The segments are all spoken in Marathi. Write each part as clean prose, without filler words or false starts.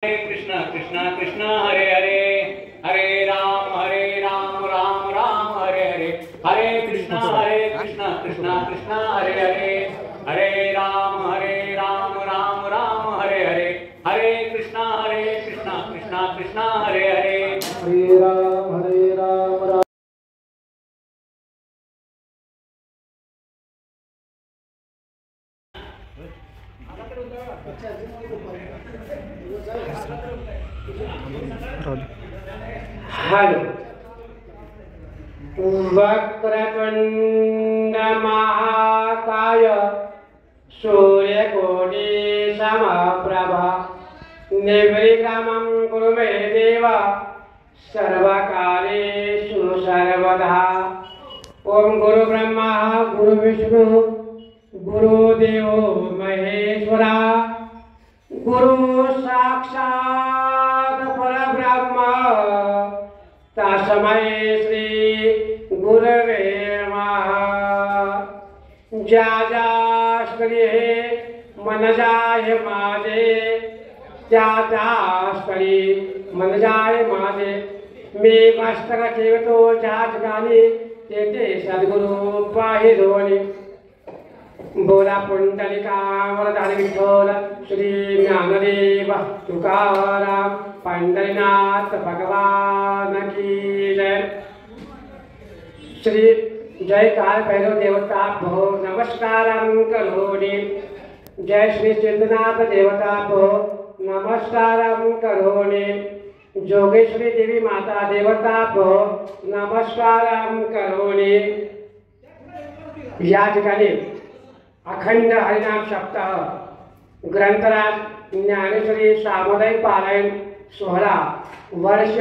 हरे कृष्ण कृष्ण कृष्ण हरे हरे हरे राम राम राम हरे हरे हरे कृष्ण कृष्ण कृष्ण हरे हरे हरे राम राम राम हरे हरे हरे कृष्ण कृष्ण कृष्ण हरे हरे हरे राम राम हलो वक्रतुंड महाकाय सूर्यकोटि समप्रभा निर्विघ्नं कुरु मे देव सर्वकार्येषु सर्वदा। ओम गुरु ब्रह्मा गुरु विष्णु गुरुदेवो महेश्वरा गुरु साक्षात् परब्रह्म तस्मै श्री गुरवे नमः। ज्या ज्या स्थळी मन जाय माझे त्या त्या स्थळी मन जाय माझे मी मस्तक ठेवतो ज्या ठिकाणी तेथे सद्गुरु पाहिलोनी। बोला पुंडलिकावरधारी विठ्ठल श्री ज्ञानदेव तुकाराम पंढरीनाथ भगवान की जय। श्री जय काल भैरव देवता भो नमस्कारं करोमि। जय श्री सिद्धनाथ देवता भो नमस्कारं करोमि। जोगेश्वरी देवी माता देवता भो नमस्कारं करोमि। या ठिकाणी अखंड हरिनाम सप्ताह ग्रंथराज ज्ञानेश्वरी सामुदायिक पारायण सोहळा वर्ष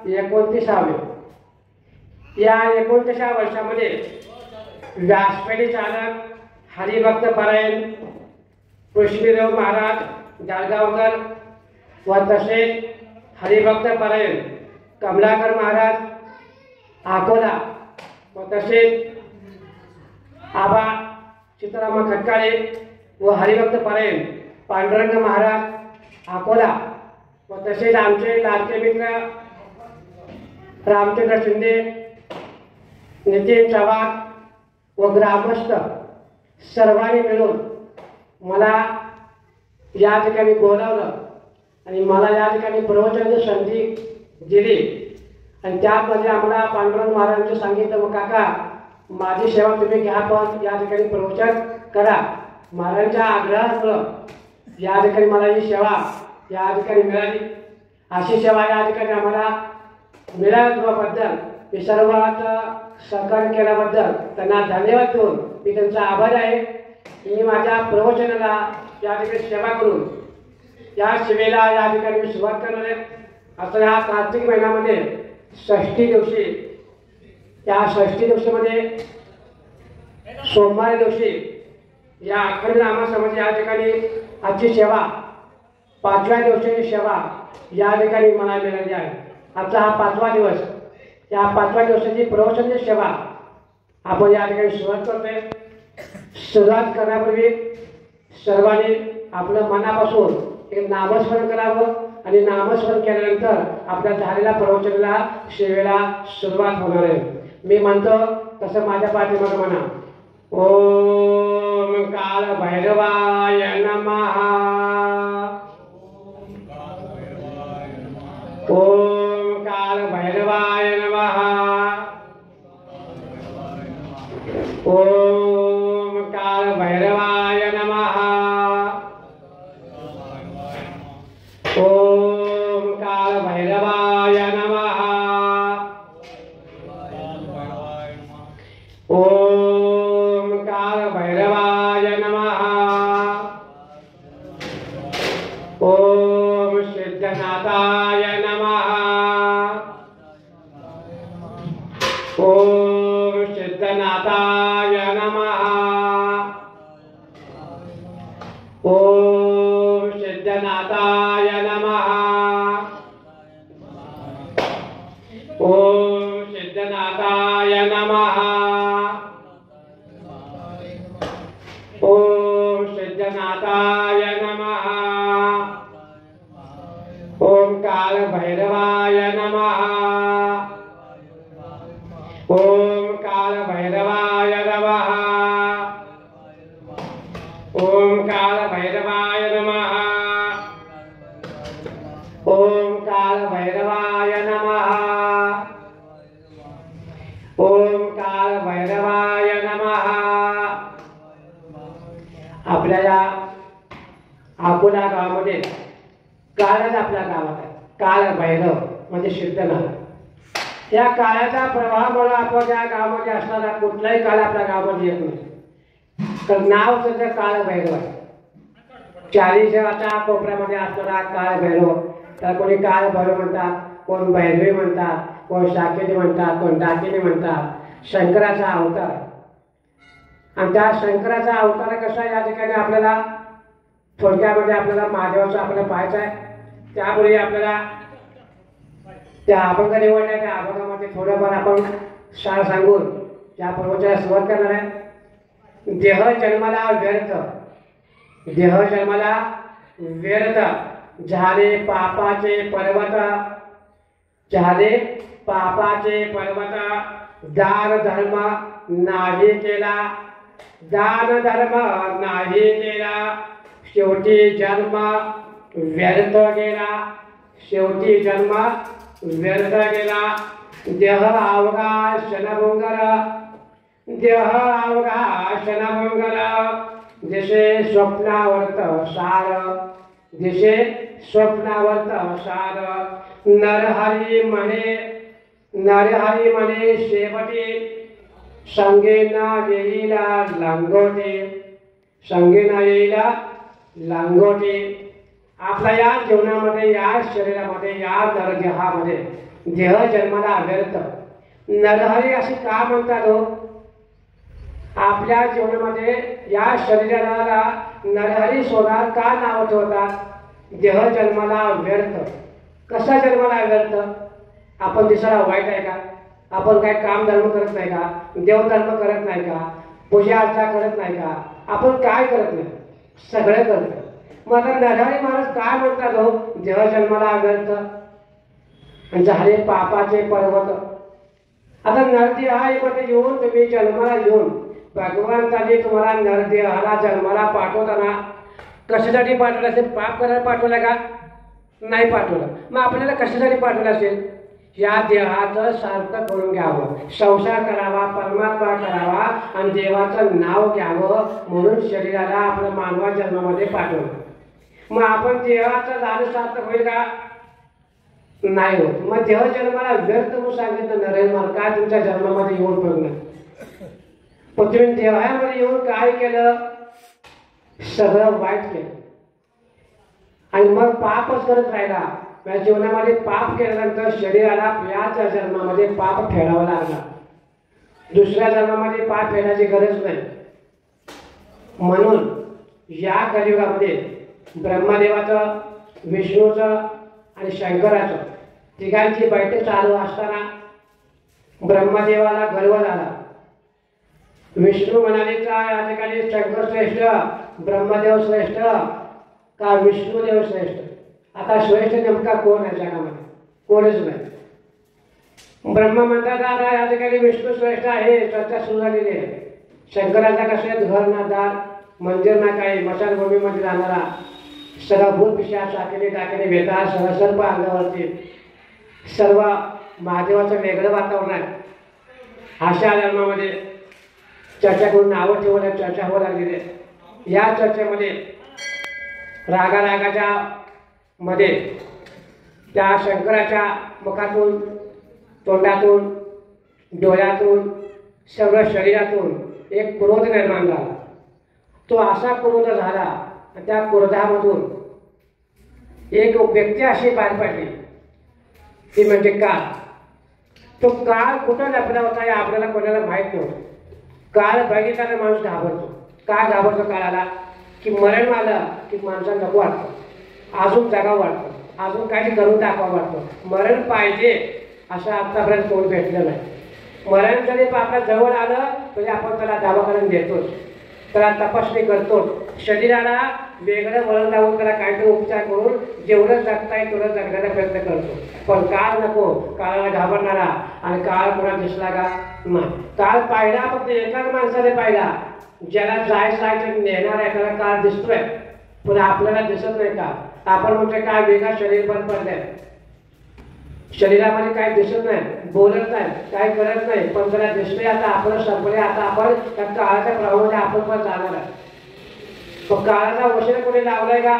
29. या 29व्या वर्षामध्ये व्यासपीठी चालक हरिभक्त पारायण पृथ्वीदेव महाराज जळगावकर व तसेच हरिभक्त पारायण कमलाकर महाराज अकोला व तसेच आबा सीताराम खटकाळे व हरिभक्त पारायण पांडुरंग महाराज अकोला व तसेच आमचे लाडके मित्र रामचंद्र शिंदे नितीन चव्हाण व ग्रामस्थ सर्वांनी मिळून मला या ठिकाणी बोलावलं आणि मला या ठिकाणी प्रवचनाची संधी दिली आणि त्यामध्ये आम्हाला पांडुरंग महाराजांनी सांगितलं मग काका माझी सेवा तुम्ही घ्या पण या ठिकाणी प्रवचन करा। महाराजांच्या आग्रहामुळं या ठिकाणी मला ही सेवा या ठिकाणी मिळाली। अशी सेवा या ठिकाणी आम्हाला मिळाल्याबद्दल मी सर्वात सहकार्य केल्याबद्दल त्यांना धन्यवाद देऊन मी त्यांचा आभारी आहे। मी माझ्या प्रवचनाला या ठिकाणी सेवा करून या सेवेला या ठिकाणी मी सुरुवात करणार आहे। आता या कार्तिक महिन्यामध्ये षष्ठी दिवशी या षष्ठी दिवशीमध्ये सोमवार दिवशी या अखंड नामासमाज या ठिकाणी आजची सेवा 5व्या दिवसाची सेवा या ठिकाणी मला मिळाली आहे। आजचा हा 5वा दिवस या 5व्या दिवसाची प्रवचनाची सेवा आपण या ठिकाणी सुरुवात करतोय। सुरुवात करण्यापूर्वी सर्वांनी आपलं मनापासून एक नामस्मरण करावं आणि नामस्मरण केल्यानंतर आपल्या झालेल्या प्रवचनाला सेवेला सुरुवात होणार आहे। मी म्हणतो तसं माझ्या पाठीमागे म्हणा। ओम काल भैरवाय नमः ओम काल भैरवाय नमः ओम काल भैरवाय नमः ओम काल भैरवाय नमः ओम काल भैरवाय नमः ओम सिद्धनाथाय नमः ओम सिद्धनाथाय नमः ओम सिद्धनाथाय नमः ओम सिद्धनाथाय नमः ओम सिद्धनाथाय नमः काल भैरवाय नमः ओम काल भैरवाय नमः ओम काल भैरवाय नमः ओम काल भैरवाय नमः ओम काल भैरवाय नमः। आपल्याला अकोला गावामध्ये काळच आपल्या गावात आहे। काळ भैरव म्हणजे सिद्धनाथ। या काळाच्या प्रभावामुळे आपण या गावामध्ये असणारा कुठलाही काळ आपल्या गावामध्ये येत नाही। तर नाव त्याचं काळ भैरव आहे। 40च्या कोपऱ्यामध्ये असणारा काळ भैरव, तर कोणी काळ भैरव म्हणतात, कोण भैरवी म्हणतात, कोण शाकेती म्हणतात, कोण डाकिनी म्हणतात। शंकराचा अवतार आहे आणि त्या शंकराचा अवतार कसा या ठिकाणी आपल्याला थोडक्यामध्ये आपल्याला महादेवाचं आपल्याला पाहायचं आहे। त्यामुळे आपल्याला त्या अभंग निवडल्या, त्या अभंगामध्ये थोडंफार आपण सार सांगून त्या प्रवचनाला सुरुवात करणार आहे। देह जन्माला व्यर्थ, देह जन्माला व्यर्थ झाले पापाचे पर्वत, झाले पापाचे पर्वत। दान धर्म नाही केला, दान धर्म नाही केला, शेवटी जन्म व्यर्थ गेला, शेवटी जन्म व्यर्थ गेला। देह अवघा क्षणभंगर, देह अवघा क्षणभंगर, जसे स्वप्नावर्त सार, जसे स्वप्नावर्त सार। नरहरी म्हणे, नरहरी म्हणे शेवटी, संगेना येईला लंगोटी, संगेना येईला लंगोटी। आपल्या या जीवनामध्ये, या शरीरामध्ये, या नरदेहामध्ये देह जन्माला व्यर्थ। नरहरी अशी का म्हणतात हो? आपल्या जीवनामध्ये या शरीराला नरहरी सोनार का नाव ठेवतात? देह जन्माला व्यर्थ। कसा जन्माला व्यर्थ? आपण दिसायला वाईट आहे का? आपण काय काम धर्म करत नाही का? देवधर्म करत नाही का? पूजा अर्चा करत नाही का? आपण काय करत नाही? सगळं करतो। मग आता नरहरी महाराज काय म्हणतात हो? देह जन्माला व्यर्थ झाले पापाचे पर्वत। आता नरदेहामध्ये येऊन तुम्ही जन्माला येऊन भगवंताने तुम्हाला नरदेहाला जन्माला पाठवताना कशासाठी पाठवलं असेल? पाप करायला पाठवलं का? नाही पाठवलं। मग आपल्याला कशासाठी पाठवलं असेल? या देहाचं सार्थक करून घ्यावं, संसार करावा, परमात्मा करावा आणि देवाचं नाव घ्यावं म्हणून शरीराला आपल्या मानवा जन्मामध्ये पाठवलं। मग आपण देहाचं झालं सार्थक होईल का? नाही होत। मग देह जन्माला व्यर्थ म्हणून सांगितलं नरेंद्र महाराज। काय तुमच्या जन्मामध्ये येऊन बघणं, पण तुम्ही देहामध्ये येऊन काय केलं? सगळं वाईट केलं आणि मग पापच करत राहिला। या जीवनामध्ये पाप केल्यानंतर शरीराला याच जन्मामध्ये पाप फेडावं लागला। दुसऱ्या जन्मामध्ये पाप फेडायची गरज नाही। म्हणून या कलियुगामध्ये ब्रह्मदेवाचं, विष्णूचं आणि शंकराचं तिघांची बैठक चालू असताना ब्रह्मदेवाला गर्व झाला। विष्णू म्हणाले का या ठिकाणी शंकर श्रेष्ठ, ब्रह्मदेव श्रेष्ठ का विष्णुदेव श्रेष्ठ? आता श्रेष्ठ नेमका कोण आहे जगामध्ये? कोणच नाही। ब्रह्मा म्हणतात आता या ठिकाणी विष्णू श्रेष्ठ आहे, चर्चा सुरू झालेली आहे। शंकराचा कसं घर ना दार, मंदिर ना काही, मशानभूमीमध्ये राहणारा, सगळा भूत पिशाच साकेले टाकेले भेटा, सगळं सर्प अंगावरती, सर्व महादेवाचं वेगळं वातावरण आहे। अशा जन्मामध्ये चर्चा करून नावं ठेवल्या, चर्चा होऊ लागलेली आहे। या चर्चेमध्ये रागाच्या मध्ये त्या शंकराच्या मुखातून, तोंडातून, डोळ्यातून, सर्व शरीरातून एक क्रोध निर्माण झाला। तो असा क्रोध झाला, त्या क्रोधामधून एक व्यक्ती अशी बाहेर पडली, ती म्हणजे काळ। तो काळ कुठं लपला होता हे आपल्याला कोणाला माहीत नव्हतं। काळ बघितल्याने माणूस घाबरतो। का घाबरतो काळाला? की मरण आलं की माणसाला नको वाटतं, अजून जगावं वाटतं, अजून काही करून दाखवावं वाटतं। मरण पाहिजे असं आतापर्यंत कोण भेटलं नाही। मरण जरी आपल्या जवळ आलं तरी आपण त्याला दवाखान्यात देतोच, त्याला तपासणी करतो, शरीराला वेगळं वळण लावून त्याला काहीतरी उपचार करून जेवढं जगता येईल तेवढं जगण्याचा प्रयत्न करतो. पण काळ नको, काळाला घाबरणारा. आणि काळ कोणा दिसला का नाही. काळ पाहिला फक्त एकाच माणसाने पाहिला, ज्याला जायचं नेणार आहे त्याला काळ दिसतोय, पण आपल्याला दिसत नाही. का आपण म्हणतोय काय वेगळा शरीर बंद पडलंय, शरीरामध्ये काही दिसत नाही, बोलत नाही, काय करत नाही, पण त्याला दिसतंय आता आपलं संपले. आता आपण त्या काळाच्या प्रभावामध्ये आपण पण जाणार आहे. पण काळाचा वशीला कोणी लावलाय का?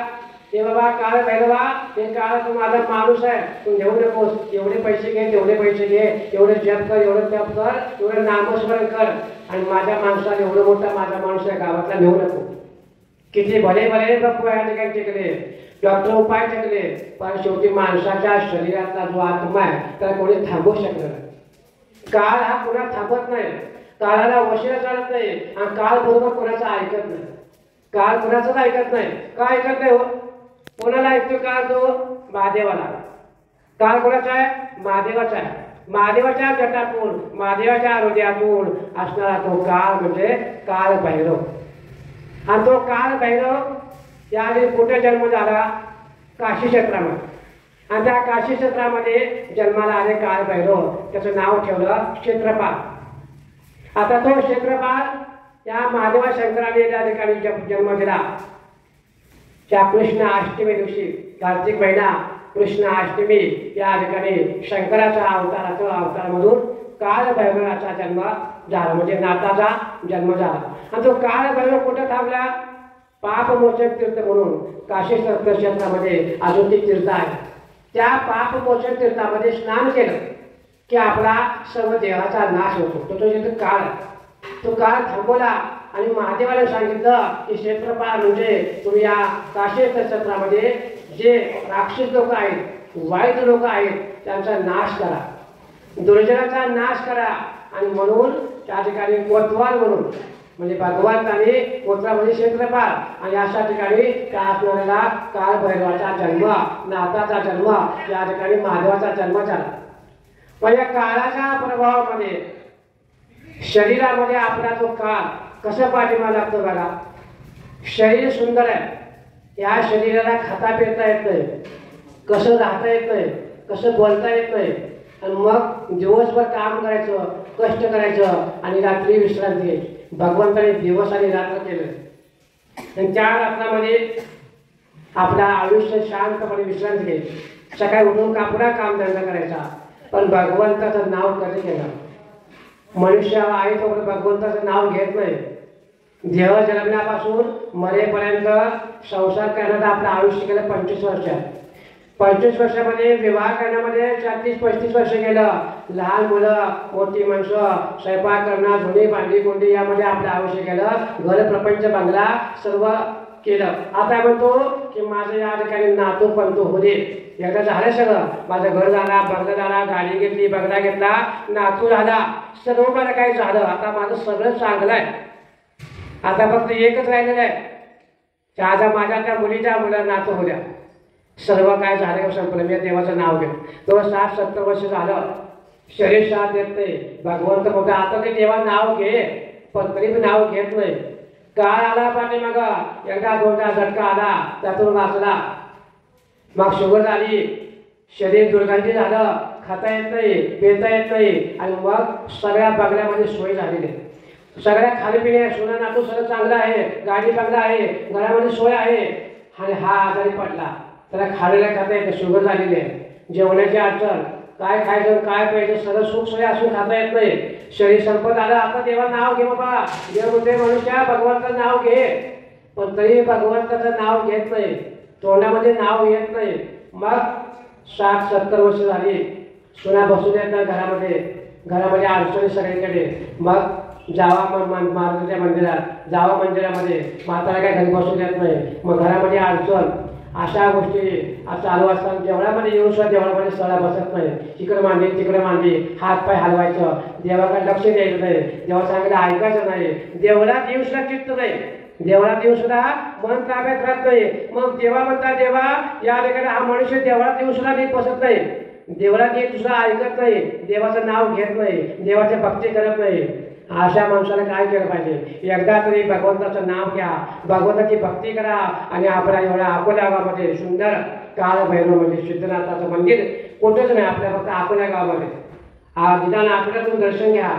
हे बाबा काळ भैरवा, हे काळ तू माझा माणूस आहे, तू घेऊ नकोस, एवढे पैसे घे, तेवढे पैसे घे, एवढे जप कर, एवढं तप कर, एवढं नामस्मरण कर, आणि माझ्या माणसाला एवढं मोठा माझा माणूस आहे गावातला घेऊ नको. किती भले भले बापू या ठिकाणी टिकले, डॉक्टर उपाय टिकले, पण शेवटी माणसाच्या शरीरातला जो आत्मा आहे त्याला कोणी थांबवू शकलं नाही. काळ हा कोणा थांबत नाही, काळाला वशीला चालत नाही, आणि काळ बरोबर कोणाचं ऐकत नाही. काळ कोणाचंच ऐकत नाही. का ऐकत नाही हो? कोणाला ऐकतो काळ? तो महादेवाला. काळ कोणाचा आहे? महादेवाचा आहे. महादेवाच्या जटातून, महादेवाच्या हृदयातून असणारा तो काळ म्हणजे काळ भैरव. आणि तो काळ भैरव यावेळी कुठे जन्म झाला? काशी क्षेत्रामध्ये. आणि त्या काशी क्षेत्रामध्ये जन्माला आले काळ भैरव, त्याचं नाव ठेवलं क्षेत्रपाल. आता तो क्षेत्रपाल या महादेवा शंकराने त्या ठिकाणी जन्म दिला. त्या कृष्ण अष्टमी दिवशी, कार्तिक महिना कृष्ण अष्टमी या ठिकाणी शंकराच्या अवतारामधून काळ भैरवाचा जन्म झाला, म्हणजे नाथाचा जन्म झाला. आणि तो काळ भैरव कुठे थांबला? पापमोचक तीर्थ म्हणून काशी क्षेत्रामध्ये अजून ती तीर्थ आहे. त्या पापमोचक तीर्थामध्ये स्नान केलं की आपला सर्व देहाचा नाश होतो. तो जिथे काळ, तो काळ थांबवला आणि महादेवाला सांगितलं की क्षेत्रपाल म्हणजे तुम्ही या काशी क्षेत्रामध्ये जे राक्षस लोक आहेत, वाईट लोक आहेत, त्यांचा नाश करा, दुर्जनाचा नाश करा. आणि म्हणून त्या ठिकाणी कोतवाल म्हणून, म्हणजे भगवंताने कोतवाल क्षेत्रपाल, आणि अशा ठिकाणी त्या असणाऱ्याला काळ भैरवाचा जन्म, नाथाचा जन्म, या ठिकाणी महादेवाचा जन्म झाला. पण या काळाच्या प्रभावामध्ये शरीरामध्ये आपला तो काळ कसं पाठिंबा लागतो बघा. शरीर सुंदर आहे, या शरीराला खाता पिता येत नाही, कसं राहता येत नाही, कसं बोलता येत नाही, आणि मग दिवसभर काम करायचं, कष्ट करायचं, आणि रात्री विश्रांती घ्यायची. भगवंताने दिवस आणि रात्र केलं, आणि त्या रात्रामध्ये आपलं आयुष्य शांतपणे विश्रांती घ्यायची. सकाळी उठून कापडा कामधंदा करायचा, पण भगवंताचं नाव कधी घेणार? मनुष्य आहे तोपर्यंत भगवंताचं नाव घेत नाही. देह जन्मल्यापासून मरेपर्यंत संसार करण्याचं आपलं आयुष्य गेलं 25 वर्ष. 25 वर्षामध्ये विवाह करण्यामध्ये 34-35 वर्ष गेलं. लहान मुलं, मोठी माणसं, स्वयंपाक करणं, धुणी भांडी कोंडी यामध्ये आपलं आयुष्य गेलं. घर, प्रपंच, बंगला सर्व केलं. आता म्हणतो की माझं या ठिकाणी नातू पंतू होऊ दे. एकदा झालं सगळं, माझं घर झाला, बंगला झाला, गाडी घेतली, बंगला घेतला, नातू झाला, सर्व मला काही झालं. आता माझं सगळं चांगलं आहे. आता फक्त एकच राहिलेलं आहे, माझ्या त्या मुलीच्या मुलाला नातू होऊ द्या. सर्व काय झालं संपलं. मी देवाचं नाव घेतो. तो 60-70 वर्ष झालं, शरीर साथ देत नाही. भगवंत बघा आता ते देवा नाव घे, पण तरी नाव घेत नाही. काळ आला पाठीमाग, एकदा दोनदा झटका आला, त्यातून वाचला. मग शुगर झाली, शरीर दुर्गंधी झालं, खाता येत नाही, पिता येत नाही, आणि मग सगळ्या बंगल्यामध्ये सोय झालेली आहे. सगळ्या खाण्यापिण्या, सोना नातू सगळं चांगलं आहे, गाडी बंगला आहे, घरामध्ये सोय आहे, आणि हा आजारी पडला. त्याला खायला खाता येतं, शुगर झालेली आहे, जेवणाची अडचण, काय खायचं काय प्यायचं सगळं सुख सोय असून खाता येत नाही. शरीर संपत आलं. आता देवा नाव घे बाबा. देव म्हणते मनुष्या भगवंताचं नाव घे, पण तरी भगवंताचं नाव घेत नाही, तोंडामध्ये नाव येत नाही. मग 60-70 वर्ष झाली, सुना बसून येत नाही घरामध्ये अडचणी सगळीकडे. मग जावा मारुतीच्या मंदिरात, जावा मंदिरामध्ये, म्हातारा काय घरी बसून येत नाही. मग घरामध्ये अडचण, अशा गोष्टी चालू असतात. देवळामध्ये येऊन सुद्धा देवळामध्ये सळा बसत नाही. इकडे मांडली तिकडे मांडली, हात पाय हलवायचं, देवाकडे लक्ष द्यायचं नाही, देवा सांगितलं ऐकायचं नाही. देवळात येऊन सुद्धा चित्त नाही, देवळात येऊन सुद्धा मन ताब्यात राहत नाही. मग देवा म्हणतात देवा या ठिकाणी हा मनुष्य देवळात येऊन सुद्धा नीट बसत नाही, देवळात येऊन सुद्धा ऐकत नाही, देवाचं नाव घेत नाही, देवाची भक्ती करत नाही. अशा माणसाला काय केलं पाहिजे, एकदा तरी भगवंताचं नाव घ्या, भगवंताची भक्ती करा आणि आपल्या एवढ्या अकोला गावामध्ये सुंदर काळभैरव म्हणजे सिद्धनाथाचं मंदिर कुठंच नाही, आपल्या फक्त अकोला गावामध्ये. निदान आठवड्यातून दर्शन घ्या,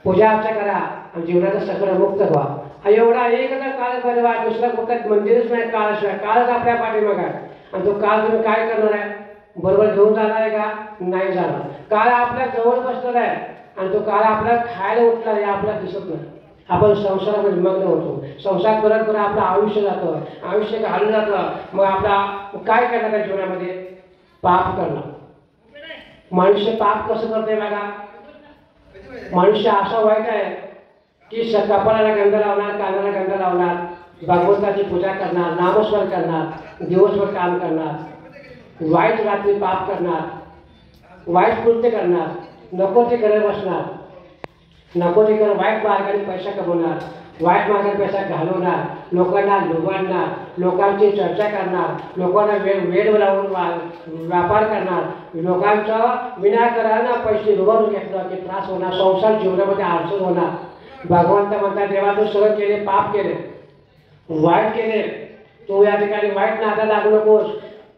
पूजा अर्चा करा आणि जीवनाचं सगळं मुक्त व्हा. एवढा एकच काळभैरव आहे, दुसरा कुठं मंदिरच नाही काळाशिवाय. काळच आपल्या पाठीमागे आहे आणि तो काळ तुम्ही काय करणार आहे, बरोबर घेऊन जाणार आहे का, नाही जाणार. काळ आपल्या जवळ बसणार आहे आणि तो काळ आपल्याला खायला उठला हे आपल्याला दिसत नाही. आपण संसारामध्ये मग्न होतो, संसार करत करत आपलं आयुष्य जातं, आयुष्य घालून जातं. मग आपला काय करणार आहे जीवनामध्ये, पाप करणं. मनुष्य पाप कसं करते बघा, मनुष्य असा वाईट आहे की कपाळाला गंध लावणार, कानाला गंध लावणार, भगवंताची पूजा करणार, नामस्मरण करणार, दिवसभर काम करणार, वाईट रात्री पाप करणार, वाईट कृत्य करणार, नको ते करत बसणार, नको ते करत वाईट मार्गाने पैसा कमवणार, वाईट मार्गाने पैसा घालवणार, लोकांना लुबाडणार, लोकांची चर्चा करणार, लोकांना वेळ लावून व्यापार करणार, लोकांचं विनाकारण पैसे लुबाडून घेतलं की त्रास होणार, संसार जीवनामध्ये अडचण होणार. भगवंत म्हणतात देवा तू सगळं केले, पाप केले, वाईट केले, तू या ठिकाणी वाईट नादा लागू नकोस,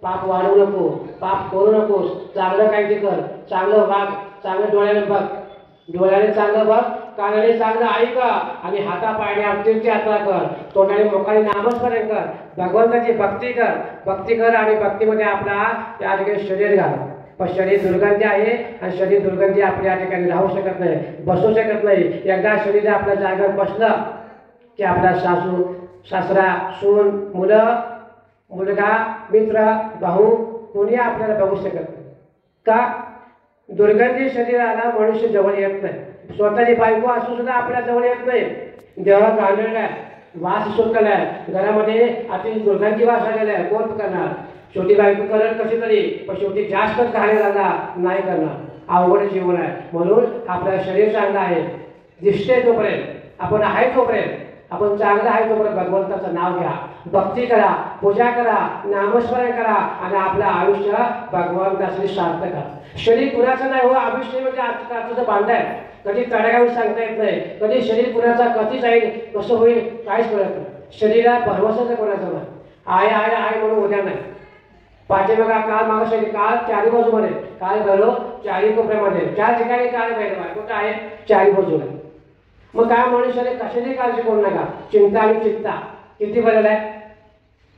पाप वाढवू नको, पाप करू नकोस, चांगलं काहीतरी कर, चांगलं वाग, चांगलं डोळ्याने बघ, डोळ्याने चांगलं बघ, कानाने चांगलं ऐक आणि हातापायाने अवतीर्थ यात्रा कर, तोंडाने मोकाने नामस्मरण कर, भगवंताची भक्ती कर आणि भक्तीमध्ये आपला त्या ठिकाणी शरीर घाल. पण शरीर दुर्गंधी आहे आणि शरीर दुर्गंधी आपल्या ठिकाणी राहू शकत नाही, बसू शकत नाही. एकदा शरीर आपल्या जागेवर बसलं की आपला सासू सासरा सून मुलं मुलगा मित्र भाऊ कोणी आपल्याला बघू शकत नाही. का, दुर्गंधी शरीराला मनुष्य जवळ येत नाही. स्वतःची बायको असून सुद्धा आपल्या जवळ येत नाही. देवा गांडलेला आहे, वास सुटलेला आहे, घरामध्ये अति दुर्गंधी वास आलेला आहे, कोण करणार. शेवटी बायको करेल कशी तरी, पण शेवटी जास्तच घालायला नाही करणार. अवघड जीवन आहे. म्हणून आपलं शरीर चांगलं आहे, दिसते तोपर्यंत, आपण आहे तोपर्यंत, आपण चांगलं आहे तोपर्यंत भगवंताचं नाव घ्या, भक्ती करा, पूजा करा, नामस्मरण करा आणि आपलं आयुष्य भगवंतासाठी सार्थक करा. शरीर कुणाचं नाही हो, आयुष्य म्हणजे आजचं भांडं आहे, कधी तडागावी सांगता येत नाही, कधी शरीर कुणाचा कधी जाईल कसं होईल काहीच कळत नाही. शरीराला भरवसाचं कोणाचं नाही. आहे म्हणून उद्या नाही. पाठीमागा काळ मागासाठी काळ चारी बाजूमध्ये, काळ भैरव चारी कोपऱ्यामध्ये, 4 ठिकाणी काळ भैरव आहे. कुठं आहे, चारी बाजूला. मग काय मनुष्याने कशाची काळजी करू नका. चिंता आणि चित्ता किती बदल आहे.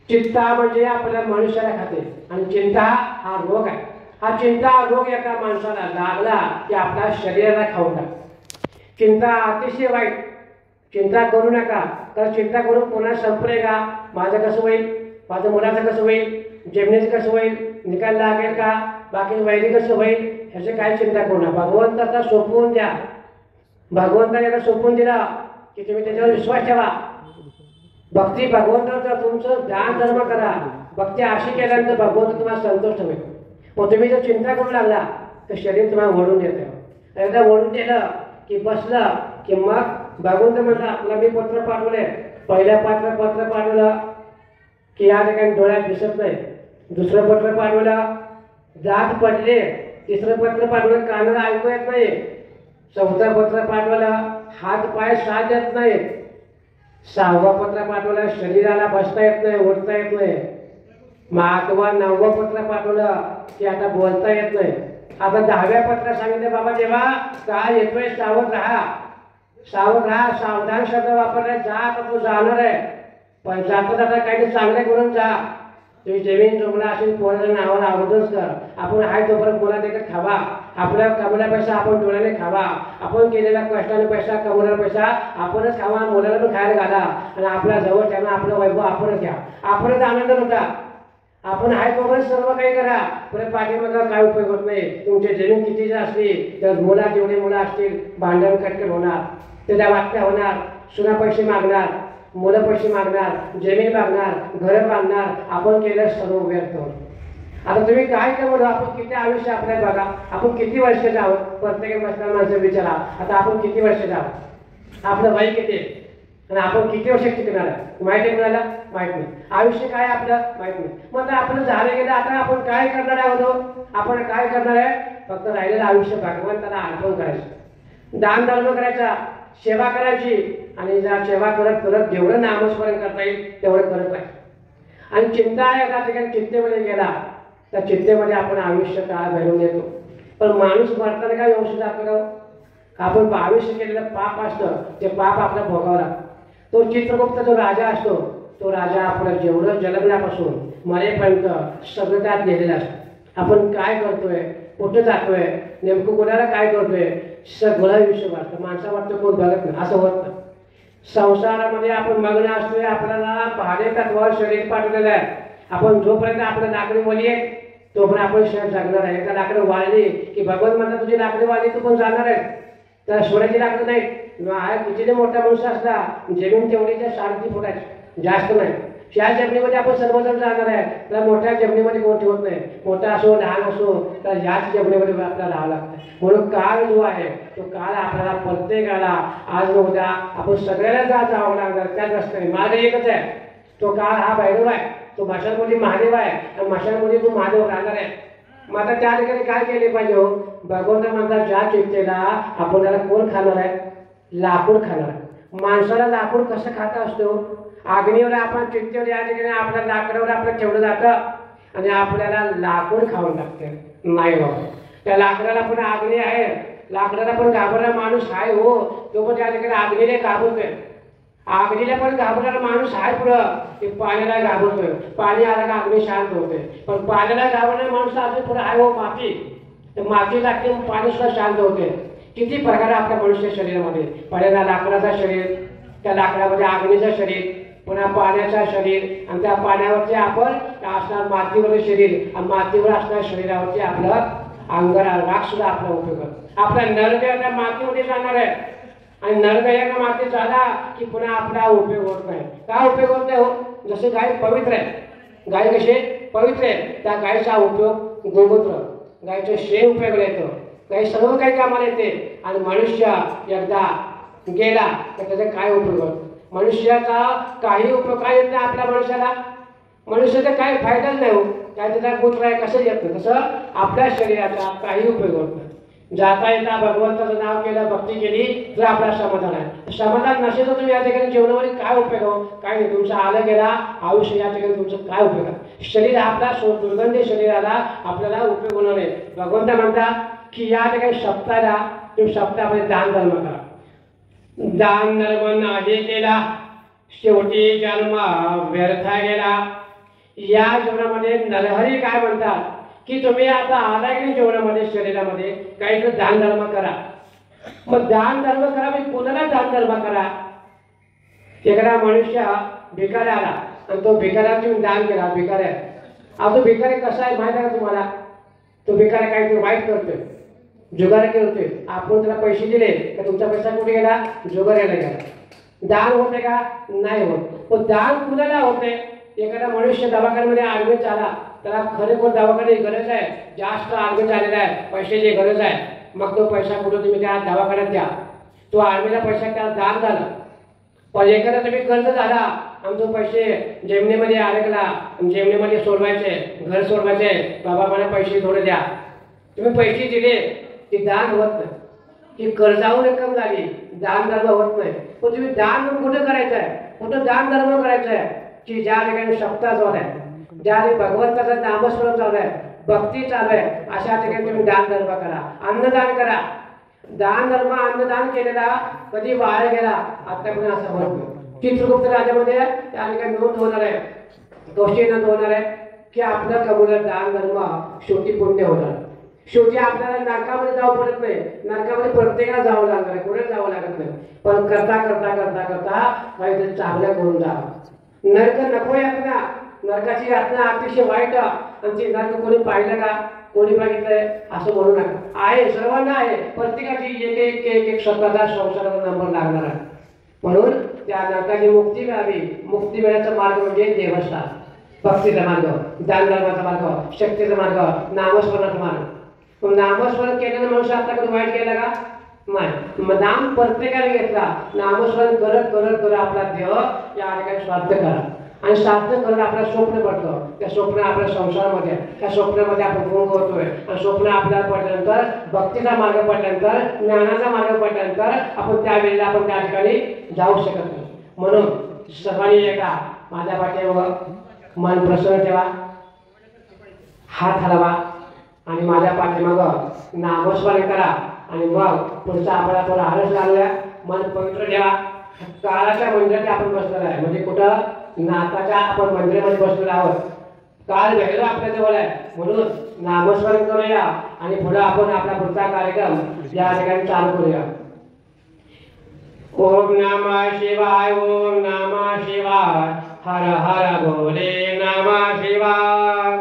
चिंता म्हणजे आपल्या मनुष्याला खाते आणि चिंता हा रोग आहे. हा चिंता रोग एका माणसाला लागला की आपल्या शरीराला खाऊन टाक. चिंता अतिशय वाईट. चिंता करू नका, तर चिंता करून पुन्हा संपले का, माझं कसं होईल, माझं मुलाचं कसं होईल, जमिनीचं कसं होईल, निकाल लागेल का, बाकी वैदिक कसं होईल, ह्याची काय चिंता करू नका. भगवंताचा सोपवून द्या. भगवंताने याला सोपवून दिला की तुम्ही त्याच्यावर विश्वास ठेवा. भक्ती भगवंताचा तुमचं दान धर्म करा. भक्ती अशी केल्यानंतर भगवंत तुम्हाला संतोष ठेवेल. मग तुम्ही जर चिंता करू लागला तर शरीर तुम्हाला ओढून येतं. एकदा ओढून दिलं की बसलं की मग भगवंत म्हणला आपला मी पत्र पाठवले, पहिल्या पत्र पाठवलं की या ठिकाणी डोळ्यात दिसत नाही, दुसरं पत्र पाठवलं दात पडले, तिसरं पत्र पाठवलं कानाला ऐकू येत नाही, चौथं पत्र पाठवलं हात पाय साथ येत नाही, 6वं पत्र पाठवलं शरीराला बसता येत नाही, उठता येत नाही, 8वं 9वं पत्र पाठवलं की आता बोलता येत नाही. आता 10व्या पत्रात सांगितलं बाबा जेव्हा काय येतोय सावध राहा, सावधान शब्द वापरलाय. जा आता तू जाणार आहे, पण जाता जाता काही चांगले करून जा. तुम्ही जमीन जमला असेल कोणाच्या नावाला आवडच कर. आपण आहे तोपर्यंत कोणा देखील खावा, आपल्या कमवलेला पैसा आपण डोळ्याने खावा, आपण केलेला कष्टाने पैसा कमवलेला पैसा आपणच खावा, मुलाला पण खायला घाला आणि आपल्या जवळ ठेवा. आपलं वैभव आपणच घ्या, आपणच आनंद होता. आपण आहे तोपर्यंत सर्व काही करा, पण पाठीमागा काय उपयोग होत नाही. तुमची जमीन किती असली तर जेवढे मुलं असतील भांडण कटकट होणार, त्याच्या वाटण्या होणार, सुना पैसे मागणार, मुलं पैसे मागणार, जमीन मागणार, घरं बांधणार. आपण केलं सर्व व्यर्थ होतं. आता तुम्ही काय कमवलं, आपण किती आयुष्य आपल्याला बघा, आपण किती वर्षाचे आहोत. प्रत्येक माणसं विचारा आता आपण किती वर्षाचे आहोत, आपलं वय किती आणि आपण किती वर्ष टिकणार आहे माहिती आहे कुणाला, माहित नाही. आयुष्य काय आपलं माहित नाही. मग आता आपलं झालं गेलं, आता आपण काय करणार आहोत, आपण काय करणार आहे, फक्त राहिलेलं आयुष्य भगवंताला अर्पण करायचं. दान धर्म करायचा, सेवा करायची आणि ज्या सेवा करत करत जेवढं नामस्मरण करता येईल तेवढं करत राहायचं. आणि चिंता एका ठिकाणी चिंतेमध्ये गेला त्या चिंतेमध्ये आपण आयुष्य काळ घडवून येतो. पण माणूस मरताना काय व्यवस्थित आपलं आपण आयुष्य केलेलं पाप असतं ते पाप आपल्याला भोगावं लागतं. तो चित्रगुप्त जो राजा असतो तो राजा आपलं जेवढं जन्मल्यापासून मरेपर्यंत सगळं त्यात गेलेलं असतं. आपण काय करतोय, कुठं जातोय, नेमकं कोणाला काय करतोय, सगळं विषय वाटतं. माणसा वाटतं कोण बघत नाही असं होत नाही. संसारामध्ये आपण मग्न असतोय. आपल्याला भाडे तत्वावर शरीर पाठवलेलं आहे. आपण जोपर्यंत आपलं लाकडी वली आहे तोपर्यंत आपण शरीर जगणार आहे. एकदा लाकडं वाळली की भगवान म्हणतात तुझी लाकडी वाळली तू पण जाणार आहे. तर सोन्याची लाकडं नाही. किती मोठा माणूस असला जमीन तेवढीच्या 3.5 फुटाची जास्त नाही. या जमिनीमध्ये आपण सर्वजण जाणार आहे. तर मोठ्या जमिनीमध्ये कोण ठेवत नाही. मोठा असो लहान असो तर याच जमिनीमध्ये आपल्याला राहावं लागतं. म्हणून काळ जो आहे तो काळ आपल्याला प्रत्येकाला आज न उद्या आपण सगळ्याला जावं लागणार. त्याच रस्त्याने मार्ग एकच आहे. तो काळ हा भैरव आहे. तो मशालमध्ये महादेव आहे आणि मशालमध्ये तो महादेव राहणार आहे. मग आता त्या ठिकाणी काय केले पाहिजे हो? भगवंत म्हणतात ज्या चिंतेला आपल्याला कोण खाणार आहे? लाकूड खाणार आहे. माणसाला लाकूड कसं खाता असतो? अग्नीवर आपण चिंतेवर या ठिकाणी आपल्या लाकडावर आपलं ठेवलं जातं आणि आपल्याला लाकूड खाऊन टाकते. नाही बाबा, त्या लाकडाला पण अग्नी आहे. लाकडाला पण घाबरणारा माणूस आहे हो. तो पण त्या ठिकाणी अग्नीला घाबरतोय. अग्नीला पण घाबरणारा माणूस आहे पुढं. ते पाण्याला घाबरतोय. पाणी आला का अग्नी शांत होते. पण पाण्याला घाबरणारा माणूस अजून पुढे आहे हो माती. तर माती लागते पाणी सुद्धा शांत होते. किती प्रकार आपल्या मनुष्य शरीरामध्ये. पहिल्यांदा लाकडाचं शरीर, त्या लाकडामध्ये अग्नीचं शरीर, पुन्हा पाण्याचं शरीर आणि त्या पाण्यावरचे आपण असणार मातीवरचं शरीर आणि मातीवर असणाऱ्या शरीरावरचे आपलं अंगारा राग सुद्धा आपला उपयोग करतो. आपला नरक त्या मातीमध्ये जाणार आहे आणि नरक एका मातीत झाला की पुन्हा आपला उपयोग होत नाही. काय उपयोग होत नाही हो? जसं गाय पवित्र आहे. गाय कशी पवित्र आहे. त्या गायचा उपयोग गोमूत्र, गायचं शेण उपयोगाला येतं. गाय सर्व काही कामाला येते. आणि मनुष्य एकदा गेला तर त्याचा काय उपयोग होतो? मनुष्याचा काही उपयोग काय येत नाही आपल्या मनुष्याला. मनुष्याचा काही फायदाच नाही हो. काय त्याचा पुत्र आहे कसं येत नाही. तसं आपल्या शरीराचा काही उपयोग होत नाही. जाता येता भगवंताचं नाव केलं, भक्ती केली तर आपला समाधान आहे. समाधान नसेल तर तुम्ही या ठिकाणी जेवणामध्ये काय उपयोग हो? काय नाही. तुमचं आलं गेला आयुष्य या ठिकाणी तुमचं काय उपयोग आहे? शरीर आपला दुर्गंधी शरीराला आपल्याला उपयोग होणार नाही. भगवंत म्हणतात की या ठिकाणी सप्ताहाला तुम्ही सप्ताहामध्ये दान धर्म करा. दान धर्म नाही केला शेवटी जन्म व्यर्थ गेला. या जीवनामध्ये नरहरी काय म्हणतात की तुम्ही आता आलाय की जीवनामध्ये शरीरामध्ये काहीतरी दान धर्म करा. मग दान धर्म करा मी कोणाला दान धर्म करा? एखादा मनुष्य भिकारी आला आणि तो भिकाऱ्याला तुम्ही दान केला. भिकारी आहे. आता तो भिकारी कसा आहे माहिती आहे का तुम्हाला? तो भिकारी काहीतरी वाईट करतोय, जुगार करतोय. आपण त्याला पैसे दिले तर तुमचा पैसा कुठे गेला? जुगाराला गेला. दान होते का? नाही होत. पण दान कुणाला होते? एखादा मनुष्य दवाखान्यामध्ये ॲडमिट झाला, त्याला खरेखुर दवाखान्याची गरज आहे, जास्त ॲडमिट झालेला आहे, पैशाची गरज आहे. मग तो पैसा कुठं तुम्ही त्या दवाखान्यात द्या. तो आर्मीला पैसा त्याला दान झाला. पण एखादा तुम्ही कर्ज झाला आणि तो पैसे जमिनीमध्ये अडकला, जमिनीमध्ये सोडवायचे, घर सोडवायचे, बाबा मला पैसे थोडे द्या. तुम्ही पैसे दिले की दान होत नाही. की कर्जावर रक्कम झाली, दान धर्म होत नाही. पण तुम्ही दान कुठं करायचं आहे? कुठं दान धर्म करायचं आहे? की ज्या ठिकाणी सप्ताह चालू आहे, ज्या ठिकाणी भगवंताचं नामस्मरण चालू आहे, भक्ती चालू आहे, अशा ठिकाणी तुम्ही दान धर्म करा, अन्नदान करा. दान धर्म अन्नदान केलेला कधी वाया गेला आतापर्यंत असं म्हणतो. चित्रगुप्त राज्यामध्ये त्या ठिकाणी नोंद होणार आहे, गोष्टी नोंद होणार आहे की आपलं कमवलेलं दान धर्म शेवटी पुण्य होणार. शेवटी आपल्याला नरकामध्ये जावं पडत नाही. नरकामध्ये प्रत्येकाला जावं लागणार आहे, कोणाला जावं लागत नाही. पण करता करता करता करता काहीतरी चांगलं करून जावं. नरक नको यातना. नरकाची यातना अतिशय वाईट आणि ती नरक कोणी पाहिलं का? कोणी बघितलंय असं म्हणू नका. आहे, सर्वांना आहे. प्रत्येकाची एक एक एक एक स्वतःचा संसाराचा नंबर लागणार आहे. म्हणून त्या नरकाची मुक्ती मिळावी. मुक्ती मिळण्याचा मार्ग म्हणजे देवस्थान, भक्तीचा मार्ग, दान धर्माचा मार्ग, शक्तीचा मार्ग, नामस्मरणाचा मार्ग. नामस्मरण केलेला मनुष्य आता कधी वाईट केला का? नाही. नाम प्रत्येकाने घेतला. नामस्मरण करत करत करत आपला देह या ठिकाणी स्वार्थ करा. आणि शास्त्र करून आपलं स्वप्न पडतं. त्या स्वप्न आपल्या संसारामध्ये, त्या स्वप्नामध्ये आपण गुण करतोय आणि स्वप्न आपल्याला पडल्यानंतर भक्तीचा मार्ग पडल्यानंतर ज्ञानाचा मार्ग पडल्यानंतर आपण त्यावेळेला आपण त्या ठिकाणी जाऊ शकत नाही. म्हणून सर्वांनी एका माझ्या पाठीवर मन प्रसन्न ठेवा, हात हलवा आणि माझ्या पाठीमागं नामस्मरण करा आणि मग पुढचा आपल्याला थोडा आळस लागला, मन पवित्र ठेवा. काळाच्या मंदिरात आपण बसलेलो आहे, म्हणजे कुठं नाथाच्या आपण मंदिरामध्ये बसलेलो आहोत. काळ भैरव आपल्या जवळ आहे, म्हणून नामस्मरण करूया आणि पुढे आपण आपला पुढचा कार्यक्रम या ठिकाणी चालू करूया. ओम नमः शिवाय, ओम नमः शिवाय, हर हर भोले नमः शिवाय.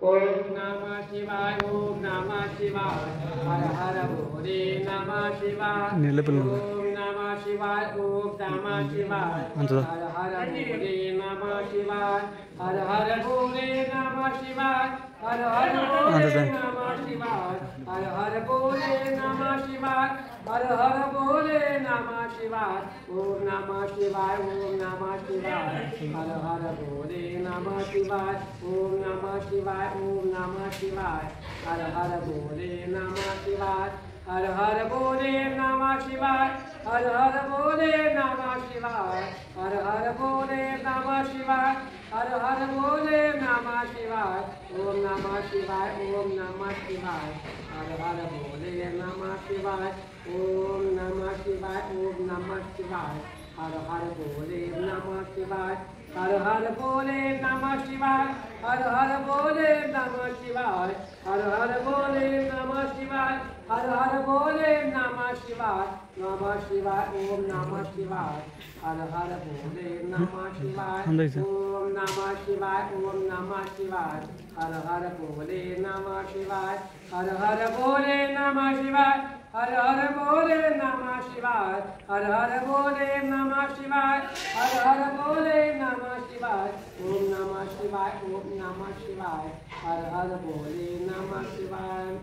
ओम नमः शिवाय, ओम नमः शिवाय, हर हर भोले नमः शिवाय. ओम नमः शिवाय, ओम नमः शिवाय, हर हर भोले नमः शिवाय, हर हर भोले नमः शिवाय, हर हर भोले नमः शिवाय, हर हर भोले नमः शिवाय, हर हर भोले नमः शिवाय. ओम नमः शिवाय, ओम नमः शिवाय, हर हर भोले नमः शिवाय, ओम नमः शिवाय, ओम नमः शिवाय, हर हर भोले नमः शिवाय, हर हर भोले नमः शिवाय, हर हर भोले नमः शिवाय, हर हर भोले नमः शिवाय, हर हर भोले नमः शिवाय. ओम नमः शिवाय, ओम नमः शिवाय, हर हर भोले नमः शिवाय, ओम नमः शिवाय, ओम नमः शिवाय, हर हर भोले नमः शिवाय, हर हर भोले नमः शिवाय, हर हर भोले नमः शिवाय, हर हर भोले नमः शिवाय, हर हर भोले नमः शिवाय. नमः शिवाय, ओम नमः शिवाय, हर हर भोले नमः शिवाय, ओम नमः शिवाय, ओम नमः शिवाय, हर हर भोले नमः शिवाय, हर हर भोले नमः शिवाय, हर हर भोले नमः शिवाय, हर हर भोले नमः शिवाय, हर हर भोले नमः शिवाय. ओम नमः शिवाय, ओम नमः शिवाय, हर हर भोले नमः शिवाय.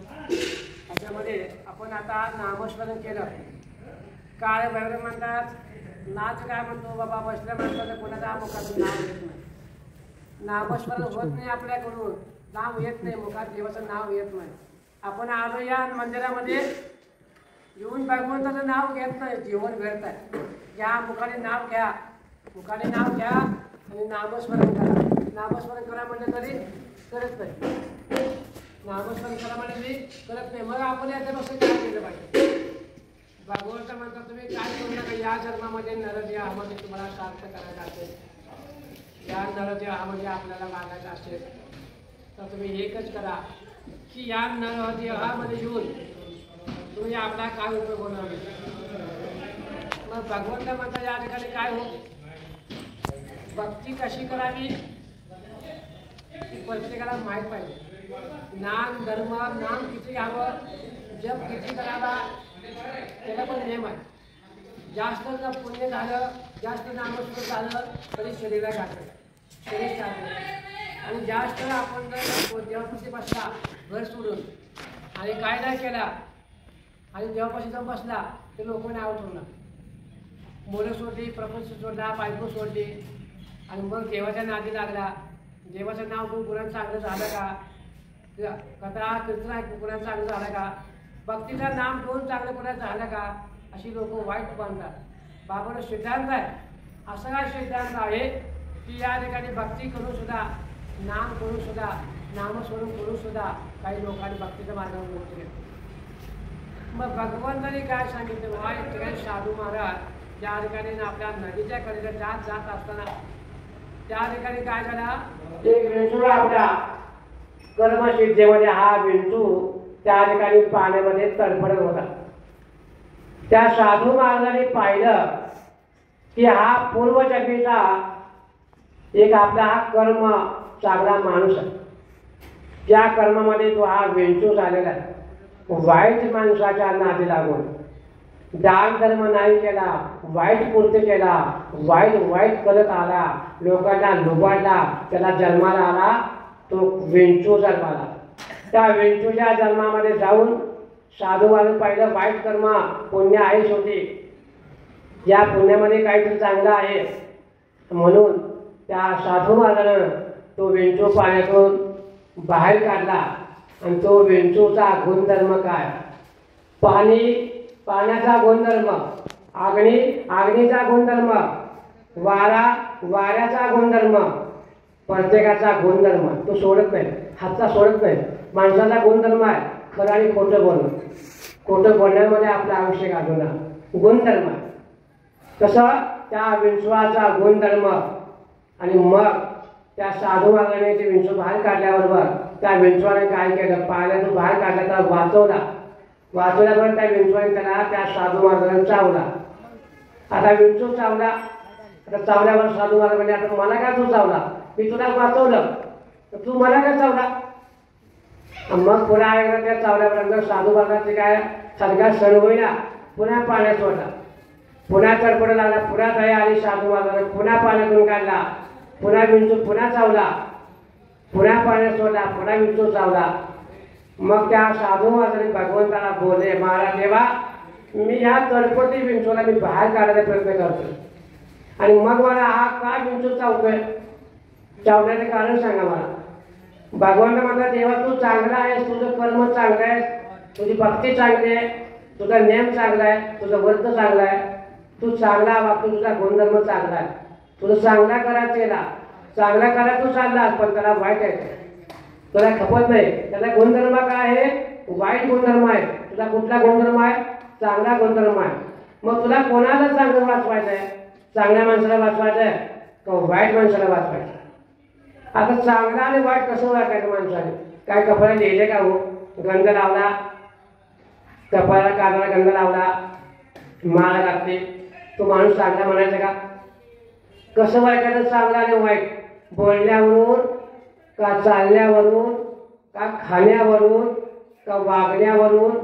त्याच्यामध्ये आपण आता नामस्मरण केलं. काळ भैरव म्हणतात, नाच काय म्हणतो बाबा, बसल्या म्हणतात कोणाचा मुखातून नाव येत नाही. नामस्मरण होत नाही आपल्याकडून, नाव येत नाही, मुखात देवाचं नाव येत नाही. आपण आलो या मंदिरामध्ये येऊन भगवंताचं नाव घेत नाही, जीवन घेत आहे. या मुखाने नाव घ्या, मुखाने नाव घ्या आणि नामस्मरण करा. नामस्मरण करा म्हणजे तरी करत नाही, नामस्मरण करा म्हणजे मी करत नाही. मग आपण याच्यापासून काय केलं पाहिजे. भगवंत म्हणतात तुम्ही काय करू नका, या जन्मामध्ये नरदेहामध्ये तुम्हाला सार्थ करायचं असेल, या नरदेहामध्ये आपल्याला मागायचं असेल तर तुम्ही एकच करा की या नरदेहामध्ये येऊन तुम्ही आपला काय उपयोग होणार. मग भगवंत म्हणतात या ठिकाणी काय हो, भक्ती कशी करावी प्रत्येकाला माहीत पाहिजे. नाम धर्म, नाम किती घ्यावं, जप किती करावा, त्याला पण नियम आहे. जास्त जर पुण्य झालं, जास्त नामस्मरण झालं तरी शरीराला घातलं, शरीर चालतं. आणि जास्त आपण जर देवापाशी बसला घर सोडून आणि काय नाही केला आणि देवापाशी जाऊन बसला ते लोक नाव ठेवणार, मुलं सोडली, प्रपंच सोडला, बायको सोडली आणि मग देवाच्या नादी लागला. देवाचं नाव घेऊन कुणाचं चांगलं झालं का, कथा कीर्तन ऐकून कुणाचं चांगलं झालं का, भक्तीचं नाम घेऊन चांगलं कुणाचं झालं का, अशी लोक वाईट बांधतात. बाबाला सिद्धांत आहे, असा काय सिद्धांत आहे की या ठिकाणी भक्ती करून सुद्धा, नाम करून सुद्धा, नामस्मरण करून सुद्धा काही लोकांनी भक्तीच्या मार्गावर उतरले. मग भगवंतांनी काय सांगितलं, हा एक ठिकाणी साधू महाराज त्या ठिकाणी आपल्या नदीच्या कडेला जात असताना त्या ठिकाणी काय झाला, एक विंचू आपल्या कर्मसिद्धीमध्ये हा विंचू त्या ठिकाणी पाण्यामध्ये तडफडत होता. त्या साधू महाराजांनी पाहिलं की हा पूर्वजन्मीचा एक आपला हा कर्म चांगला माणूस आहे. त्या कर्मामध्ये तो हा विंचू झालेला आहे. वाईट माणसाच्या नादी लागून दान धर्म नाही केला, वाईट कृत्य केला, वाईट करत आला, लोकांना लुबाडला, त्याला जन्माला आला तो विंचू जन्माला. त्या विंचूच्या जन्मामध्ये जाऊन साधू महाराज पाहिलं वाईट कर्म पुण्य आहे, शेवटी या पुण्यामध्ये काहीतरी चांगलं आहे म्हणून त्या साधू महाराजानं तो विंचू पाण्यातून बाहेर काढला आणि तो विंचूचा गुणधर्म काय? पाण्याचा गुणधर्म, अग्नीचा गुणधर्म, वाऱ्याचा गुणधर्म, प्रत्येकाचा गुणधर्म तो सोडत नाही, हातचा सोडत नाही. माणसाचा गुणधर्म आहे खरं आणि खोटं बोलणं. खोटं बोलण्यामध्ये आपलं आयुष्य घालवणं गुणधर्म आहे. तसं त्या विंचवाचा गुणधर्म. आणि मग त्या साधू महाराजांनी ते विंचू बाहेर काढल्याबरोबर त्या विंचवाने काय केलं? पाण्यातून बाहेर काढला, त्याला वाचवल्याबरोबर त्या विंचवाने त्याला त्या साधू महाराजांना चावला. आता विंचू चावला, आता चावल्यावर साधू महाराज म्हणजे आता मला काय तू चावला? मी तुला वाचवलं, तर तू मला काय चावला? मग पुन्हा एकदा त्या चावल्यापर्यंत साधू महाराजांचे काय सगळ्या सण होईना, पुन्हा पाण्यात सोडला. पुन्हा तडफड लागला, पुन्हा दया आली साधू महाराजांना, पुन्हा पाण्यातून काढला. पुन्हा विंचू पुन्हा चावला, पुन्हा पाण्यात सोडला, पुन्हा विंचू चावला. मग त्या साधू महाराजांनी भगवंताला बोलले, महाराज देवा, मी ह्या तडफडी विंचूला मी बाहेर काढायचा प्रयत्न करतो आणि मग मला हा का विंचू चावतोय? चावण्याचं कारण सांगा मला. भगवंत म्हणतात, देवा तू चांगला आहेस, तुझं कर्म चांगलं आहे, तुझी भक्ती चांगली आहे, तुझा नेम चांगला आहे, तुझं व्रत चांगलं आहे, तू चांगला वागतो, तुझा गुणधर्म चांगला आहे, तुझं चांगला करायला चांगला करा तू चाललास, पण त्याला वाईट आहे, तुला खपत नाही. त्याला गुणधर्म काय आहे? वाईट गुणधर्म आहे. तुझा कुठला गुणधर्म आहे? चांगला गुणधर्म आहे. मग तुला कोणाला चांगलं वाचवायचं आहे? चांगल्या माणसाला वाचवायचं आहे का वाईट माणसाला वाचवायचं? आता चांगला आणि वाईट कसं वागायचं माणसाने? काय कपड्याला लिहिले का? हो, गंध लावला, कपाळाला कानाला गंध लावला, माळ घातली, तो माणूस चांगला म्हणायचा का? कसं वागायचं चांगला आणि वाईट? बोलण्यावरून का चालण्यावरून का खाण्यावरून का वागण्यावरून?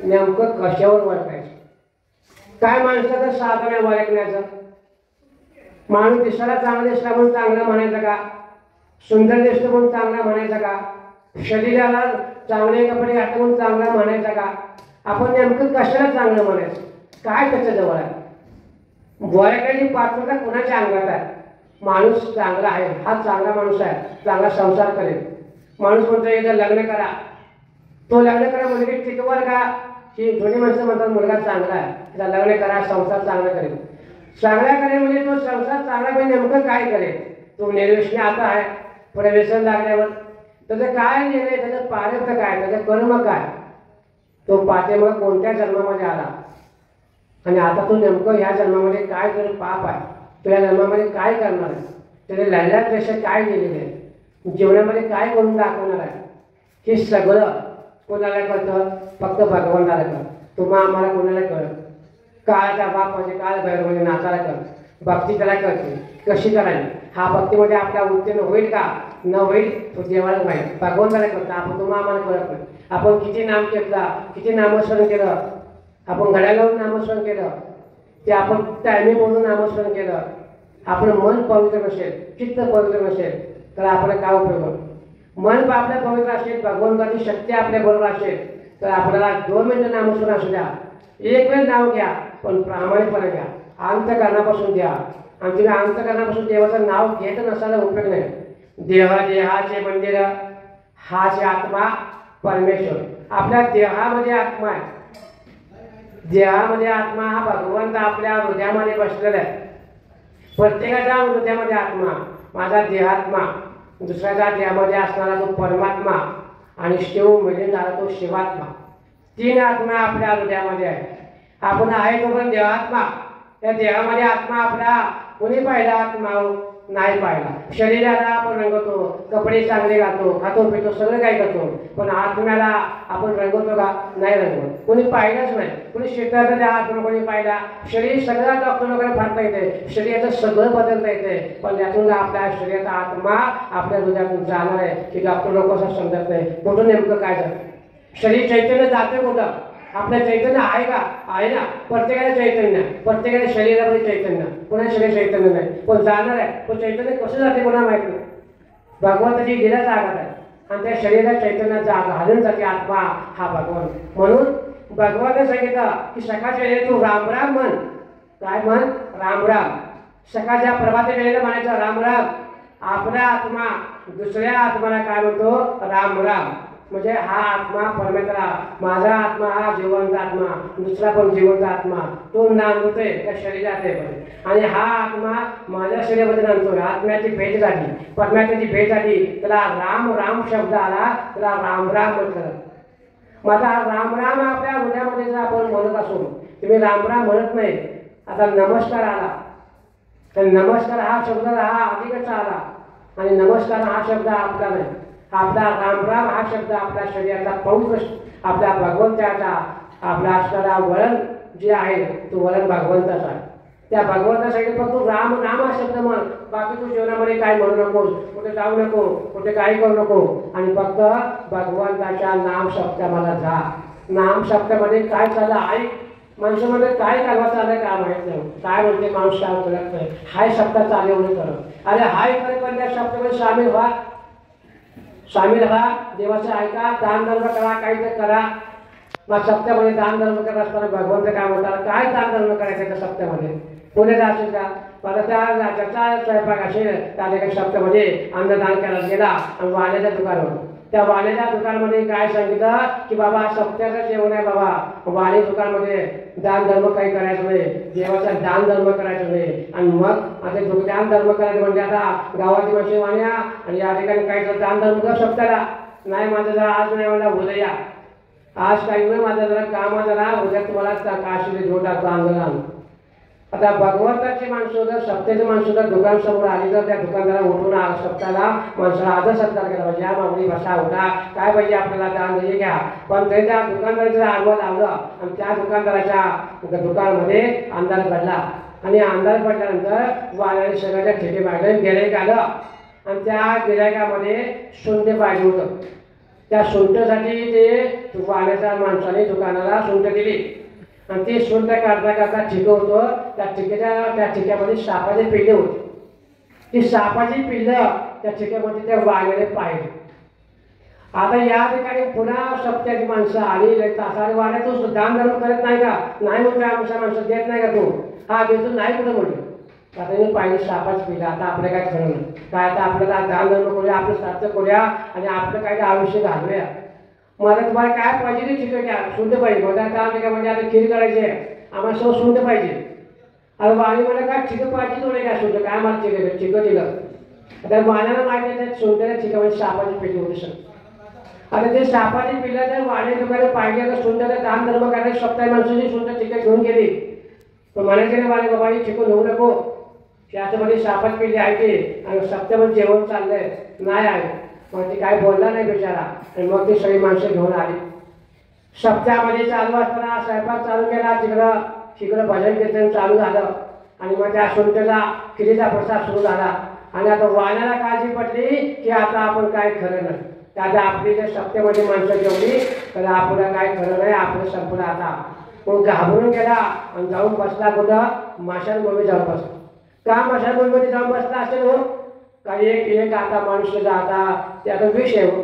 नेमकं कशावर वागायचं? काय माणसाचं साधन आहे वागण्याचं? माणूस दिसायला चांगला दिसला म्हणून चांगला म्हणायचं का? सुंदर दिसतो म्हणून चांगला म्हणायचं का? शरीराला चांगले कपडे घातले म्हणून चांगला म्हणायचा का? आपण नेमकं कशाला चांगलं म्हणायचं? काय त्याच्या जवळ आहे? बोलायची पात्रता कुणाच्या अंगात आहे? माणूस चांगला आहे, हा चांगला माणूस आहे, चांगला संसार करेल. माणूस म्हणतो एकदा लग्न करा, तो लग्न करा मुलगी टिकवाल का? की दोन्ही माणसं म्हणतात मुलगा चांगला आहे, त्याला लग्न करा, संसार चांगला करेल. चांगला करेल म्हणजे तो संसार चांगला म्हणजे नेमकं काय करेल? तो निर्वेशनी आता आहे, पुढे व्यसन लागल्यावर त्याचं काय निर्णय, त्याचं पारब्ध काय, त्याचं कर्म काय, तो पाते मग कोणत्या जन्मामध्ये आला आणि आता तो नेमकं ह्या जन्मामध्ये काय जर पाप आहे, तो या जन्मामध्ये काय करणार आहे, त्याने लढल्यात पेक्षा काय गेलेले आहे, जीवनामध्ये काय करून दाखवणार आहे, हे सगळं कोणाला कळतं? फक्त भगवंताला कळतं. तुम्हा आम्हाला कोणाला कळत? काळाचा बाप म्हणजे काळ भैरव म्हणजे नाचाला कळत. भक्ती त्याला कळते कशी करायची. हा भक्तीमध्ये आपला उत्तीर्ण होईल का न होईल तो देवाला माहीत. भगवंताला कळतं, आपण तुम्हा आम्हाला कळत नाही. आपण किती नाम घेतला, किती नामस्मरण केलं, आपण घड्याळावरून नामस्मरण केलं, ते आपण टायमिंगवरून नामस्मरण केलं, आपण मन पवित्र नसेल, चित्त पवित्र नसेल तर आपल्याला काय उपयोग? मन आपल्या पवित्र असेल, भगवंताची शक्ती आपल्या बरोबर असेल तर आपल्याला 2 मिनिटं नामस्मरण असू द्या, एक वेळ नाव घ्या, पण प्रामाणिकपणे घ्या, अंतकरणापासून द्या. आणि तुम्ही अंतकरणापासून देवाचं नाव घेत नसायला उपयोग नाही. देहाचे मंदिर, हाचे आत्मा परमेश्वर. आपल्या देहामध्ये आत्मा आहे, देहामध्ये आत्मा हा भगवंत आपल्या हृदयामध्ये बसलेला आहे. प्रत्येकाच्या हृदयामध्ये आत्मा, माझा देहात्मा, दुसऱ्याच्या देहामध्ये असणारा तो परमात्मा आणि शिव म्हणजे झाला तो शिवात्मा. 3 आत्मा आपल्या हृदयामध्ये आहे. आपण आहे तोपर्यंत देहात्मा, त्या देहामध्ये आत्मा आपला कोणी पाहिला? आत्मा नाही पाहिला. शरीराला आपण रंगवतो, कपडे चांगले घालतो, खातो पितो, सगळं काही करतो, पण आत्म्याला आपण रंगवतो का? नाही रंगवत. कोणी पाहिलंच नाही. कोणी शेतात त्या आत्मा कोणी पाहिला? शरीर सगळं डॉक्टर वगैरे फाडता येते, शरीराचं सगळं बदलता येते, पण त्यातून आपल्या शरीराचा आत्मा आपल्या हृदयातून जाणार आहे की डॉक्टर लोक असं समजत नाही. कुठून नेमकं काय झालं? शरीर चैतन्य जाते कुठं? आपलं चैतन्य आहे का? आहे ना. प्रत्येकाला चैतन्य, प्रत्येकाला शरीरामध्ये चैतन्य, पुन्हा शरीर चैतन्य नाही, पण जाणार आहे. पण चैतन्य कसं जाते कोणा माहिती नाही. भगवंताची लीला जागत आहे आणि त्या शरीरात चैतन्य घालून जाते आत्मा हा भगवंत. म्हणून भगवंताने सांगितलं की सकाळच्या वेळेला तू राम राम म्हण. काय म्हण? राम राम. सकाळच्या प्रभाते वेळेला म्हणायचं राम राम. आपला आत्मा दुसऱ्या आत्माला काय म्हणतो राम राम. म्हणजे हा आत्मा परमेश्वरा, माझा आत्मा हा जिवंत आत्मा, दुसरा पण जिवंत आत्मा, तो नांदतोय त्या शरीरात आहे. आणि हा आत्मा माझ्या शरीरामध्ये नांदतोय. आत्म्याची भेट झाली, परमेश्वराची भेट झाली, त्याला राम राम शब्द आला, त्याला राम राम म्हटलं. माझा राम राम आपल्या हृदयामध्ये जर आपण म्हणत असू, तुम्ही राम राम म्हणत नाही. आता नमस्कार आला, तर नमस्कार हा शब्द हा अधिकचा आला, आणि नमस्कार हा शब्द आपला नाही. आपला राम राम हा शब्द आपल्या शरीराचा पवित्र, आपल्या भगवंताचा, आपल्या असणारा वळण जे आहे तो वळण भगवंताचा आहे. त्या भगवंतासाठी फक्त राम राम हा शब्द म्हण. बाकी तू जीवनामध्ये काय म्हणू नकोस, कुठे जाऊ नको, कुठे काही करू नको, आणि फक्त भगवंताच्या नाम शब्दामध्ये जा. नाम शब्दामध्ये काय चाललं आहे, माणसामध्ये काय कालवा चाललाय काय माहित नाही. काय म्हणते माणूस काय करत नाही, हाय शब्द चालवणे करत. अरे हाय करे पण त्या शब्दामध्ये सामील व्हा, सामील व्हा, देवाचं ऐका, दान धर्म करा, काही तर करा. मग सप्त्यामध्ये दान धर्म करत असताना भगवंत काय म्हणतात, काय दान धर्म करायचं त्या सप्त्यामध्ये, पुणे जाशील का. मला त्या त्याचा स्वयंपाक असेल त्या ठिकाणी सप्त्यामध्ये अन्नदान करायला गेला आणि वाण्याच्या दुकानावर, त्या वाण्याच्या दुकानामध्ये काय सांगितलं की बाबा सप्त्याचं जेवण आहे बाबा, वाणी दुकानमध्ये दान धर्म काही करायचं नाही, देवाचा दान धर्म करायचं नाही. आणि मग आता दान धर्म करायचं म्हणजे आता गावाची माणसे वाण्या आणि या ठिकाणी काही तर दान धर्म कर सप्त्याला. नाही माझं जरा आज नाही मला उद्या, आज काही नाही माझं जरा कामाचं ना, उद्या तुम्हाला काशीला घेऊन टाकतो आंदोलन. आता भगवंताची माणसं जर सप्त्याची माणसं जर दुकान समोर आली तर त्या दुकानदारा उठून सप्त्याला माणसाला आदर सत्कार केला पाहिजे. या मागणी बसा उठा, काय पाहिजे आपल्याला दान हे घ्या. पण ते त्या दुकानदाराचं आडवं लावलं आणि त्या दुकानदाराच्या दुकानामध्ये अंधार पडला, आणि अंधार पडल्यानंतर वाण्याने सगळ्याच्या ठेके मागले, गिऱ्हाईक आलं, आणि त्या गिऱ्हाईकामध्ये सोंडे पाहिजे होतं. त्या सोंडसाठी ते वाण्याच्या माणसाने दुकानाला सोंड दिली, आणि ते सोंड काढता काढता ठिकं होतं. त्या ठिक्यामध्ये सापाचे पिल्ले होते. ती सापाची पिल्लं त्या ठिक्यामध्ये त्या वाण्याने पाहिली. आता या ठिकाणी पुन्हा सप्त्याची माणसं आली, तासाने वाण्या तू दान धर्म करत नाही का, नाही म्हणून आमच्या माणसं देत नाही का तू, हा देतो नाही कुठं म्हणलं. आता मी पाहिजे सापाच पिल्लं, आता आपलं काय खरं नाही काय, आता आपल्याला दान धर्म करूया, आपलं साध्य करूया आणि आपलं काय आयुष्य घालूया. मला तुम्हाला काय पाहिजे ते चिकट घ्या, शुद्ध पाहिजे. मला त्या ठिकाणी आता खीर करायची आहे, आम्हाला सगळं शुद्ध पाहिजे. अरे वाणी मला काय चिकट पाहिजे थोडे काय शुद्ध, काय मला चिकट दिलं. आता वाण्याला माहिती आहे त्या सोंड्याला चिकामध्ये सापाची पिल्ली होती सर. आता ते सापाची पिल्ला त्या वाणे दुकाने पाहिजे तर सोंड्याला दान धर्म करायला सप्ताही माणसाची शुद्ध चिकट घेऊन गेली. पण म्हणायचे नाही वाणे बाबा ही चिकट होऊ नको, त्याच्यामध्ये सापाची पिल्ली आहे ते, आणि सप्त्यामध्ये जेवण चाललंय नाही आहे. मग ते काय बोलला नाही बिचारा, आणि मग ती सगळी माणसं घेऊन आली. सप्त्यामध्ये चालू असताना स्वयंपाक चालू केला, तिकडं भजन कीर्तन चालू झालं, आणि मग त्या सोंट्याचा खिरीचा प्रसाद सुरू झाला. आणि आता वाण्याला काळजी पडली की आता आपण काय खरं नाही, आता आपली जर सप्त्यामध्ये माणसं जेवली तर आपलं काय खरं नाही, आपलं संपलं आता. मग घाबरून गेला आणि जाऊन बसला कुठं मशानभूमी जाऊन बसला. का मशानभूमीमध्ये जाऊन बसला असेल हो, काही एक आता माणूस आता ते आता विष आहे हो,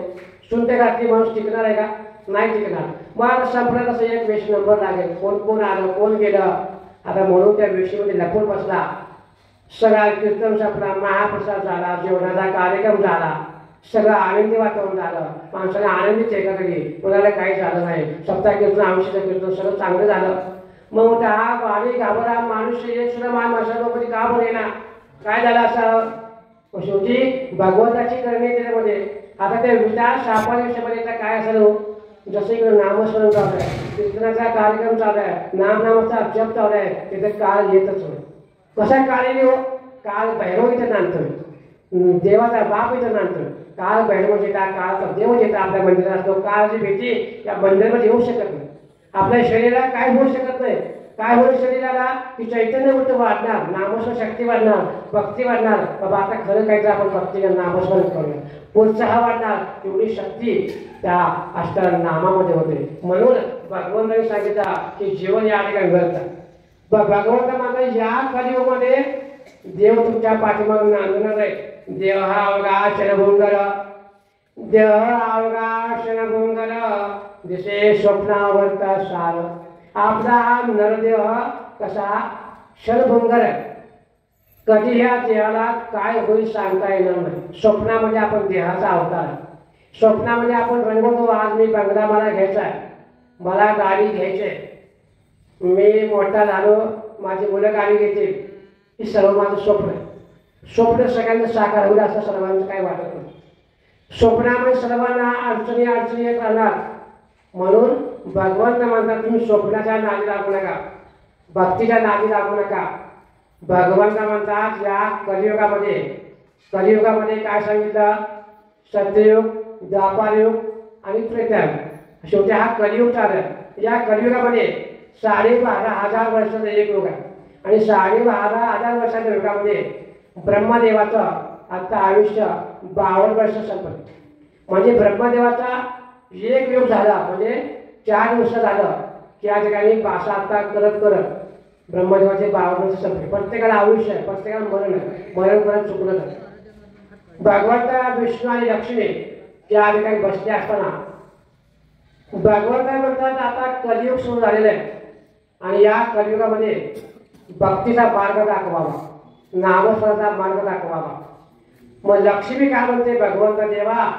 सुंटे घातली माणूस टिकणार आहे का, नाही टिकणार. मग आता संपलं तसं एक विष नंबर लागेल, कोण कोण आलं कोण गेलं. आता म्हणून त्या विषयीमध्ये लपून बसला. सगळा कीर्तन संपला, महाप्रसाद झाला, जेवणाचा कार्यक्रम झाला, सगळं आनंदी वातावरण झालं, माणसाने आनंदीच एका केली, कोणाला काही झालं नाही. सप्ताह कीर्तन आयुष्याचं कीर्तन सगळं चांगलं झालं. मग त्या वाणी घाबरा माणूस एक सुद्धा माणसामध्ये का बरे ना, काय झालं असावं. शेवटी भगवंताची करणे त्याच्यामध्ये. आता त्या विचार सापाविषयामध्ये काय असेल हो, जसं इकडे नामस्मरण चालू आहे, कीर्तनाचा कार्यक्रम चालू आहे, नामाचा जप चालू आहे, तिथे काळ येतच होय. कसा काळ येईल हो, काळ भैरव इथं नांदतोय, देवाचा बाप इथं नांदतोय. काळ भैरव म्हणजे काय, काळचा देव येतो आपल्या मंदिरात असतो. काळची भीती या मंदिरामध्ये येऊ शकत नाही, आपल्या शरीराला काय होऊ शकत नाही. काय होईल शरीराला की चैतन्य वृत्ती वाढणार, नामस्मरण शक्ती वाढणार, भक्ती वाढणार. बाबा आता खरं काहीतरी आपण भक्तीला नामस्मरण करूया, उत्साह वाढणार. एवढी शक्ती त्या अष्ट नामामध्ये होते. म्हणून भगवंतांनी सांगितलं की जीवन या ठिकाणी घडतं. भगवंत मात्र या कलियुगामध्ये देव तुमच्या पाठीमागून नांदणार आहे. देव हा अवघा क्षणभंगर, देव अवघा क्षणभंगर, दिसे स्वप्नावर्त सार. आपला हा नरदेह कसा क्षणभंगर आहे, कधी ह्या देहाला काय होईल सांगता येणार नाही. स्वप्नामध्ये आपण देहाचा अवतार आहे. स्वप्नामध्ये आपण रंगवतो, आज मी बंगला मला घ्यायचा आहे, मला गाडी घ्यायची आहे, मी मोठा झालो, माझी मुलं गाडी घेतील, हे सर्व माझं स्वप्न आहे. स्वप्न सगळ्यांना साकार होईल असं सर्वांचं काय वाटत नाही. स्वप्नामध्ये सर्वांना अडचणी अडचणी येत राहणार. म्हणून भगवंत म्हणतात तुम्ही स्वप्नाच्या नादी लागू नका, भक्तीच्या नादी लागू नका. भगवंत म्हणतात या कलियुगामध्ये काय सांगितलं, सत्ययुग, द्वापारयुग आणि त्रेतायुग, शेवटी हा कलियुग चालू आहे. या कलियुगामध्ये 12,500 वर्षाचा एक युग आहे आणि 12,500 वर्षाच्या युगामध्ये ब्रह्मदेवाचं आता आयुष्य 52 वर्ष संपलं. म्हणजे ब्रह्मदेवाचा एक युग झाला म्हणजे 4 वर्ष झालं की या ठिकाणी भाषा आता करत करत ब्रह्मदेवाचे 52 वर्ष संपले. प्रत्येकाला आयुष्य आहे, प्रत्येकाला मरण आहे, मरण करत चुकलं नाही. भगवंत विष्णू आणि लक्ष्मी त्या ठिकाणी बसले असताना भगवंत म्हणतात आता कलियुग सुरू झालेलं आहे आणि या कलियुगामध्ये भक्तीचा मार्ग दाखवावा, नामस्मरणाचा मार्ग दाखवावा. मग लक्ष्मी काय म्हणते, भगवंत देवा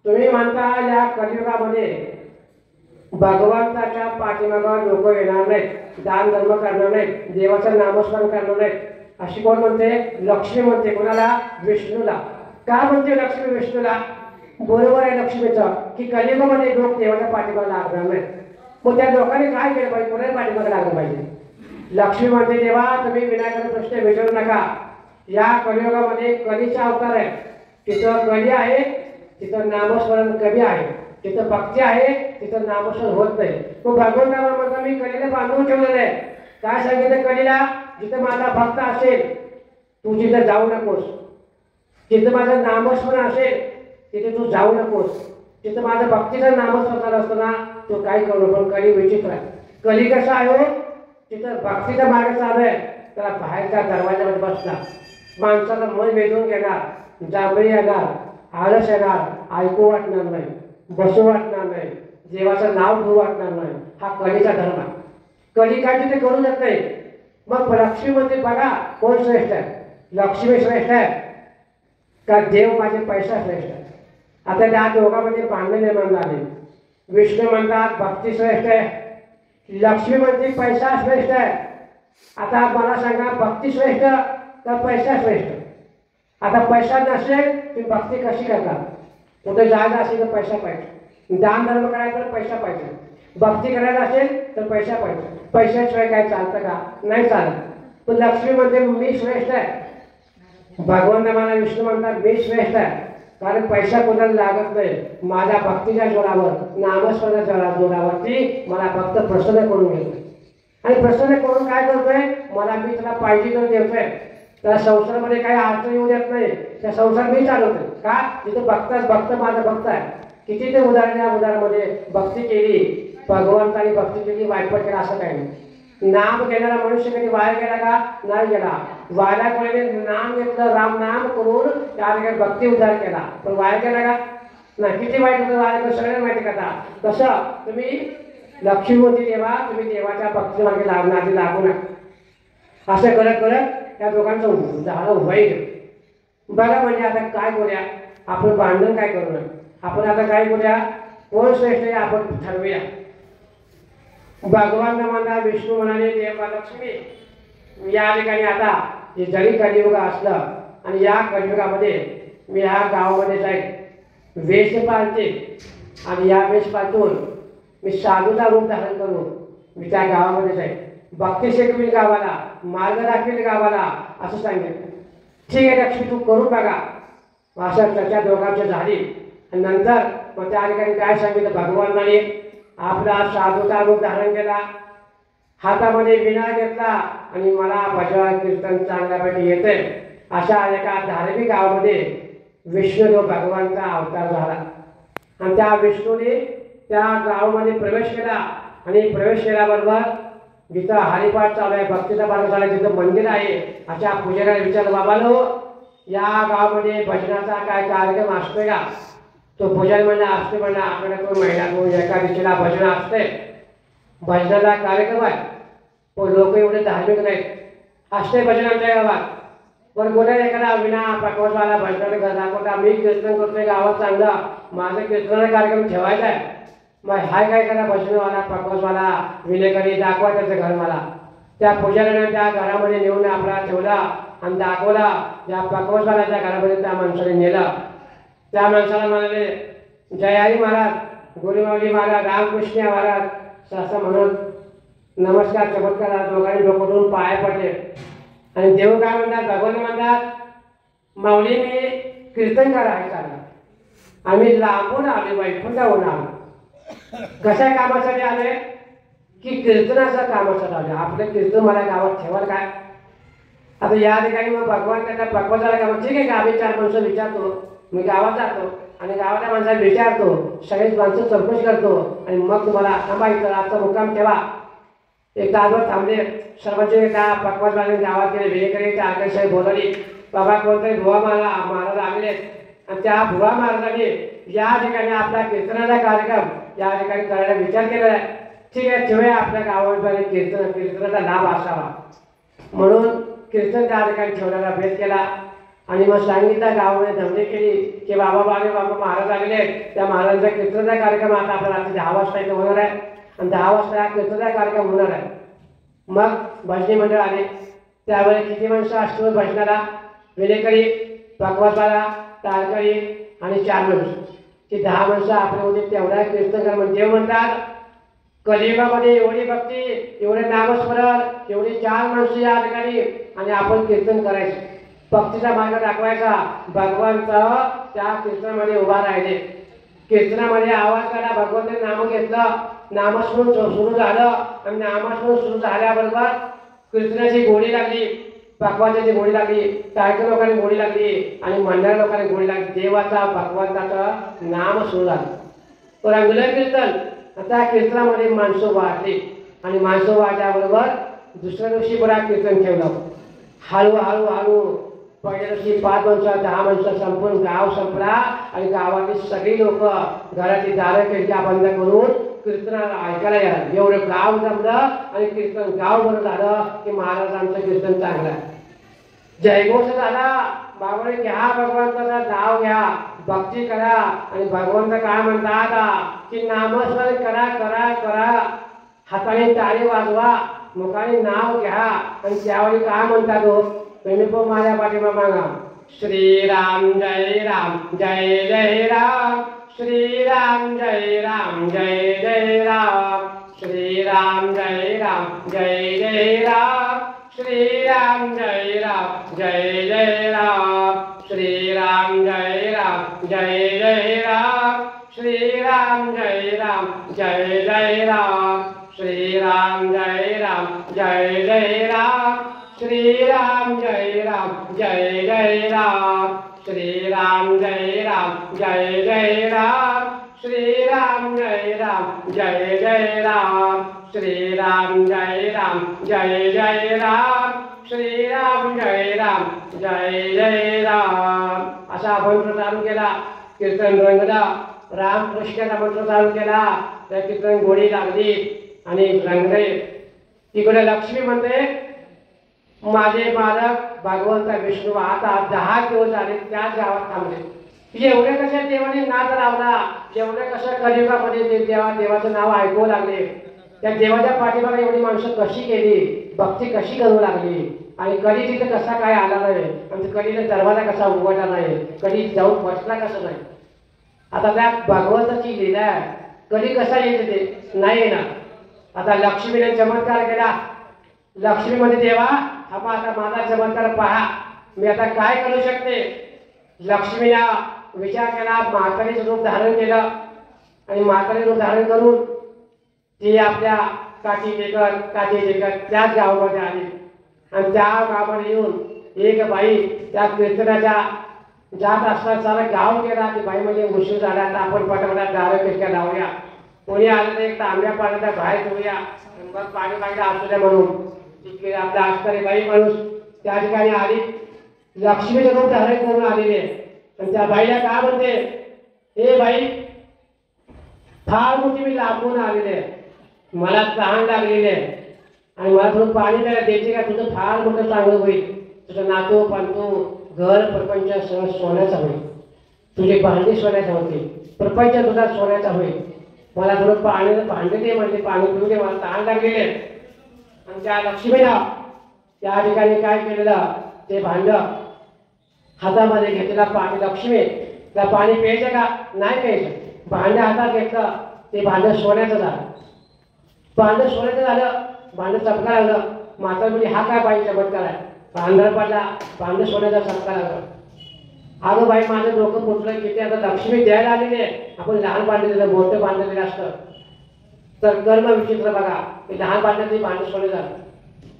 तुम्ही म्हणता या कलियुगामध्ये भगवंताच्या पाठीमागं लोक येणार नाहीत, दान धर्म करणार नाहीत, देवाचं नामस्मरण करणार नाहीत, अशी कोण म्हणते, लक्ष्मी म्हणते. कोणाला, विष्णूला. का म्हणते लक्ष्मी विष्णूला, बरोबर आहे लक्ष्मीचं की कलियुगामध्ये लोक देवाच्या पाठीमागे लागणार नाहीत. मग त्या लोकांनी काय केलं पाहिजे, कोणाच्या पाठीमागे लागलं पाहिजे. लक्ष्मी म्हणते देवा तुम्ही विनाकारण प्रश्न विचारू नका, या कलियुगामध्ये कलीचा अवतार आहे, तिथं कली आहे, तिथं नामस्मरण कमी आहे, तिथं भक्ती आहे, तिथं नामस्मरण होत नाही. तो भगवंताला म्हणतो मी कलीला बांधून ठेवलेलं आहे. काय सांगितलं कलीला, जिथं माझा भक्त असेल तू तिथं जाऊ नकोस, जिथं माझं नामस्मरण असेल तिथे तू जाऊ नकोस, जिथं माझं भक्तीचं नामस्मरण असतं ना तो काय करू. पण कली विचित्र आहे. कली कसा आहे हो, तिथं भक्तीचा मार्ग चालू आहे, त्याला बाहेरच्या दरवाजामध्ये बसला माणसाचं मन वेधून घेणार, जांभळी येणार, आळस येणार, ऐकू वाटणार नाही, बसू वाटणार नाही, देवाचं नाव घेऊ वाटणार नाही. हा कलीचा धर्म आहे. कली काय तिथे करू देत नाही. मग लक्ष्मी म्हणते बघा कोण श्रेष्ठ आहे, लक्ष्मी श्रेष्ठ आहे का देव माझे पैसा श्रेष्ठ आहे. आता त्या दोघांमध्ये भांडण निर्माण झाले. विष्णू म्हणतात भक्ती श्रेष्ठ आहे, लक्ष्मी म्हणते पैसा श्रेष्ठ आहे. आता मला सांगा भक्ती श्रेष्ठ का पैसा श्रेष्ठ. आता पैसा नसेल तुम्ही भक्ती कशी करता. कुठे जायचं असेल तर पैसा पाहिजे, दान धर्म करायचं तर पैसा पाहिजे, भक्ती करायचं असेल तर पैसा पाहिजे. पैशाशिवाय काय चालतं का, नाही चालत. पण लक्ष्मी म्हणते मी श्रेष्ठ आहे. भगवंत मला विष्णू म्हणतात मी श्रेष्ठ आहे, कारण पैसा कोणाला लागत नाही. माझ्या भक्तीच्या जोरावर, नामस्मरणाच्या जोरावरती मला फक्त प्रसन्न करून घेतोय. आणि प्रसन्न करून काय करतोय, मला मी त्याला पाहिजे तर देतोय. त्या संसारामध्ये काही अडचण येऊ देत नाही, त्या संसार मी चालवतोय. का, तिथे भक्त माझा भक्त आहे. किती ते उदाहरण, या उदाहरणामध्ये भक्ती केली, भगवंताने भक्ती केली, वायपट केला असं काही नाही. नाम घेणारा मनुष्य कधी वाया गेला का, नाही गेला. वाया कोणी नाम घेतलं, राम नाम करून त्या ठिकाणी भक्ती उद्धार केला, पण वाया गेला का नाही. किती वाईट होतं वाया, सगळ्यांना माहिती कथा. तसं तुम्ही लक्ष्मीवती देवा तुम्ही देवाच्या भक्ती मागे नादी लागू नका. असं करत करत त्या दोघांचं झालं वाईट. बघा म्हणजे आता काय करूया, आपण भांडण काय करू नये, आपण आता काय करूया, कोण श्रेष्ठ आहे आपण ठरवूया. भगवान म्हणा, विष्णू म्हणाले देवा लक्ष्मी या ठिकाणी आता जरी कलियुग असलं आणि या कलियुगामध्ये मी या गावामध्ये जाईल, वेश पाळते आणि या वेश पाळतून मी साधूचा रूप धारण करून मी त्या गावामध्ये जाईल, भक्ती शिकवील गावाला, मार्ग दाखवेल गावाला असं सांगितलं. ठीक आहे लक्ष्मी तू करून बघा. असं त्याच्या दोघांची झाली. आणि नंतर मग त्या ठिकाणी काय सांगितलं, भगवंताने आपला साधूचा रूप धारण केला, हातामध्ये विणा घेतला आणि मला भजन कीर्तन चांगल्यापैकी येते अशा एका धार्मिक गावामध्ये विष्णुदेव भगवानचा अवतार झाला. आणि त्या विष्णूने त्या गावामध्ये प्रवेश केला आणि प्रवेश केल्याबरोबर जिथं हरिपाठ चालू आहे, भक्तीचा पाठ चालू आहे, जिथं मंदिर आहे, अशा पुजाऱ्याला विचारलं बाबानो या गावामध्ये भजनाचा काय कार्यक्रम असतोय का. तो पुजारी म्हणला असते, म्हणला आठवड्यातून महिन्यातून एका दिवशीला भजन असते, भजनाला कार्यक्रम आहे, पण लोक एवढे धार्मिक नाहीत. असते भजन आमच्या गावात, पण कोणा एखादा विना पकवासवाला भजनाला घर दाखवता मी कीर्तन करतोय गावात चांगलं माझं कीर्तनाचा कार्यक्रम ठेवायचा आहे मग हाय काय करा भजनवाला पकवासवाला विनेकरी दाखवा त्याचं घर मला त्या पुजाऱ्याने त्या घरामध्ये नेऊन आपला ठेवला आणि दाखवला त्या पकवासवाल्याच्या घरामध्ये त्या माणसाने नेलं त्या माणसाला म्हणाले जयारी महाराज गुरुमाऊली महाराज रामकृष्ण महाराज असं म्हणून नमस्कार चमत्कार दोघांनी डोकटून पाय पडले आणि देव काय म्हणतात भगवान म्हणतात माऊली मी कीर्तन करायचं आम्ही लांबून आले वैकुंठाहून आलो कशा कामासाठी आले की कीर्तनाच्या कामासाठी आले आपलं कीर्तन मला गावात ठेवाल काय आता या ठिकाणी मग भगवान त्याच्या भगवताला काम ठीक आहे का आम्ही 4 माणसं विचारतो मी गावात जातो आणि गावातल्या माणसाला विचारतो सगळीच माणसं चौकशी करतो आणि मग तुम्हाला थांबायचं आजचा मुक्काम ठेवा एक तासभर थांबले सर्वांचे त्या पकवासवाले गावात गेले विनेकरी त्या आकाश बोलवली बाबा कोणतरी भुवा महाराज आलेले आणि त्या भुवा महाराजांनी या ठिकाणी आपला कीर्तनाचा कार्यक्रम या ठिकाणी करायला विचार केलेला आहे ठीक आहे ठेवूया आपल्या गावामध्ये कीर्तनाचा लाभ असावा म्हणून कीर्तन त्या ठिकाणी ठेवण्याला भेट केला आणि मग सांगितलं गावामध्ये धमणी केली की बाबा महाराज आलेले त्या महाराजांचा कीर्तनाचा कार्यक्रम आता आपल्याला रात्री 10 वाजता इथे होणार आहे आणि 10 वाजता कीर्तनाचा कार्यक्रम होणार आहे मग भजनी मंडळ आले त्यावेळी किती माणसं असतो भजनाला विनेकरी पकवासवाला तारकरी आणि 4 माणसं ती 10 माणसं आपले होते तेवढ्या कीर्तन कर म्हणजे म्हणतात कलियुगामध्ये एवढी भक्ती एवढे नामस्मरण एवढी 4 माणसं या ठिकाणी आणि आपण कीर्तन करायचं भक्तीचा मार्ग दाखवायचा भगवंत त्या कीर्तनामध्ये उभा राहिले कीर्तनामध्ये आवाज काढा भगवंताने नाम घेतलं नामस्मरण सुरू झालं आणि नामस्मरण सुरू झाल्याबरोबर कीर्तनाची गोडी लागली भगवंताची गोडी लागली टाळकर लोकांनी गोडी लागली आणि मंडळ लोकांनी गोडी लागली देवाचा भगवंताचं नाम सुरू झालं रंगलं कीर्तन आता कीर्तनामध्ये माणसं वाढली आणि माणसं वाढल्याबरोबर दुसऱ्या दिवशी बरा कीर्तन ठेवलं हळूहळू पहिल्या दिवशी 5 माणसं 10 माणसं संपूर्ण गाव संपला आणि गावातील सगळी लोक घराची दारं खिडक्या बंद करून कीर्तनाला ऐकायला यायला एवढं गाव जमलं आणि कीर्तन गाव बरं झालं की महाराजांचं कीर्तन चांगलं आहे जयघोष झाला बाबाने घ्या भगवंताचं नाव घ्या भक्ती करा आणि भगवंत काय म्हणतात की नामस्मरण करा करा करा हाताने टाळी वाजवा मुखाने नाव घ्या आणि त्यावेळी काय म्हणतात तुम्ही पण माझ्या पाठीमा मागा श्रीराम जय राम जय जय राम श्रीराम जय राम जय जय राम श्रीराम जय राम जय जय राम श्रीराम जय राम जय जय राम श्रीराम जय राम जय जय राम श्रीराम जय राम जय जय राम श्रीराम जय राम जय जय राम श्रीराम जय राम जय जय राम श्रीराम जय राम जय जय राम श्रीराम जय राम जय जय राम श्रीराम जय राम जय जय राम श्रीराम जय राम जय जय राम असा मंत्र चालू केला कीर्तन रंगला रामकृष्णाचा मंत्र चालू केला त्या कीर्तन गोडी लागली आणि रंगले तिकडे लक्ष्मी म्हणते माझे बालक भगवंत विष्णू आता 10 दिवस झाले त्याच गावात थांबले एवढे कशा देवाने नाद लावला एवढे कशा कलियुगामध्ये ते देवाचं नाव ऐकू लागले त्या देवाच्या पाठीमागे एवढी माणसं कशी केली भक्ती कशी करू लागली आणि कधी तिथे कसा काय आला नाही आणि कधीचा दरवाजा कसा उघडला नाही कधी जाऊन बसला कसं नाही आता त्या भगवंताची लीला आहे कधी कसा येते ते नाही येणार आता लक्ष्मीने चमत्कार केला लक्ष्मी मध्ये देवा थांबा आता माझा चमत्कार पहा मी आता काय करू शकते लक्ष्मीला विचार केला म्हातारीचं रूप धारण केलं आणि म्हातारी रूप धारण करून ती आपल्या काठी टेकत त्याच गावामध्ये आली आणि त्या गावामध्ये येऊन एक बाई त्या कीर्तनाच्या जात असताना सारा गाव गेला ती बाई म्हणजे उशीर झाला तर आपण पटापटात दारं खिडक्या लावूया कोणी आलं तर एक तांब्या पाण्याचा बाहेर ठेवूया मग पाणी पाहिजे असू द्या म्हणून तिकडे आपल्या असणारी बाई माणूस त्या ठिकाणी आली लक्ष्मीचं रूप धारण करून आलेली आहे आणि त्या बाईला काय म्हणते हे बाई फार मोठी मी लांबून आलेली आहे मला तहान लागलेली आहे आणि मला थोडं पाणी द्यायला द्यायचे का तुझं फार मोठं चांगलं होईल तुझं नातू पांतू घर प्रपंच सगळं सोन्याचा होईल, तुझी भांडी सोन्याचा होतील, प्रपंच तुझा सोन्याचा होईल. मला थोडं भांडे दे म्हणजे पाणी पिऊ दे, मला तहान लागलेली आहे. आणि त्या लक्ष्मीला त्या ठिकाणी काय केलेलं, ते भांड हातामध्ये घेतलेला पाणी, लक्ष्मी त्या पाणी प्यायचं का नाही प्यायचं, भांड हातात घेतलं ते भांड सोन्याचं झालं. भांड सोन्याचं झालं, भांड चपका लागलं. माता म्हणजे हा काय बाई चमत्कार आहे, अंधार पडला, भांड सोन्याचा चपका लागला. अगं बाई माझं डोकं फुटलं की ते आता लक्ष्मी द्यायला आलेली आहे, आपण लहान भांड दिलं मोठं भांड दिलं असतं तर कर्म विचित्र बघा. लहान भांड्यात भांड सोने झालं.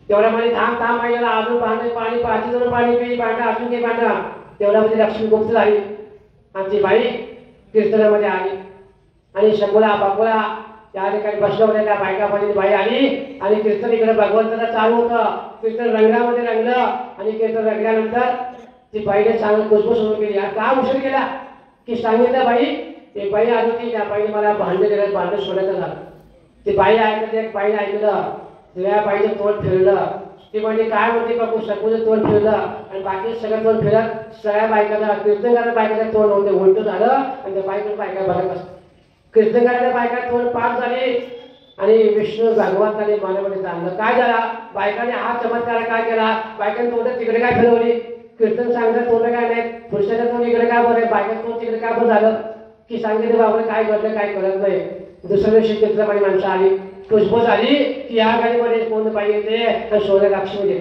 तेवढ्यामध्ये थांब थांब पाहिजे अजून भांड पाणी पाहिजे, जर पाणी पिई भांड अजून काही भांड. तेवढ्यामध्ये लक्ष्मी गुप्त झाली आणि ती बाई कीर्तनामध्ये आली आणि शंभूला बापूला त्या ठिकाणी बसलं होत्या. त्या बायकामध्ये बाई आली आणि कीर्तन इकडे भगवंताचं चालू होतं. कीर्तन रंगामध्ये रंगलं आणि कीर्तन रंगल्यानंतर ती बाईने चांगलं कुसबुस सुरू केली. का उशीर केला की सांगितलं बाई, ती बाई आली होती, त्या बाईने मला भांडे दिलं, भांडे सोडायचं झालं. ती बाई ऐकत, एक बाईने ऐकलं, त्या बाईचं तोंड फिरलं. ती म्हणजे काय म्हणते बापू, सगळं तोंड फिरलं आणि बाकी सगळं तोंड फिरत सगळ्या बायकाचा कीर्तन करायला बायकाचं तोंड होते उलट झालं आणि त्या बायकडे बायका बघत बसत. कीर्तन करायला बायका तोंड पाठ झाली आणि विष्णू भगवंताने मनामध्ये जाणलं. काय झाला, बायकाने हा चमत्कार काय केला, बायकाने तोंड तिकडे काय फिरवली, कीर्तन सांगतात तोंड काय नाही, पुरुषाचं तोंड इकडे काय बरं, बायकाचं तोंड तिकडे काय बरं झालं की सांगितलं बाबा काय घडलं काय कळत नाही. दुसऱ्या दिवशी कीर्तनामध्ये माणसं आली, खुशबूस आली की या गाडीमध्ये कोण बाई येते तर सोन्या लक्ष्मी दे.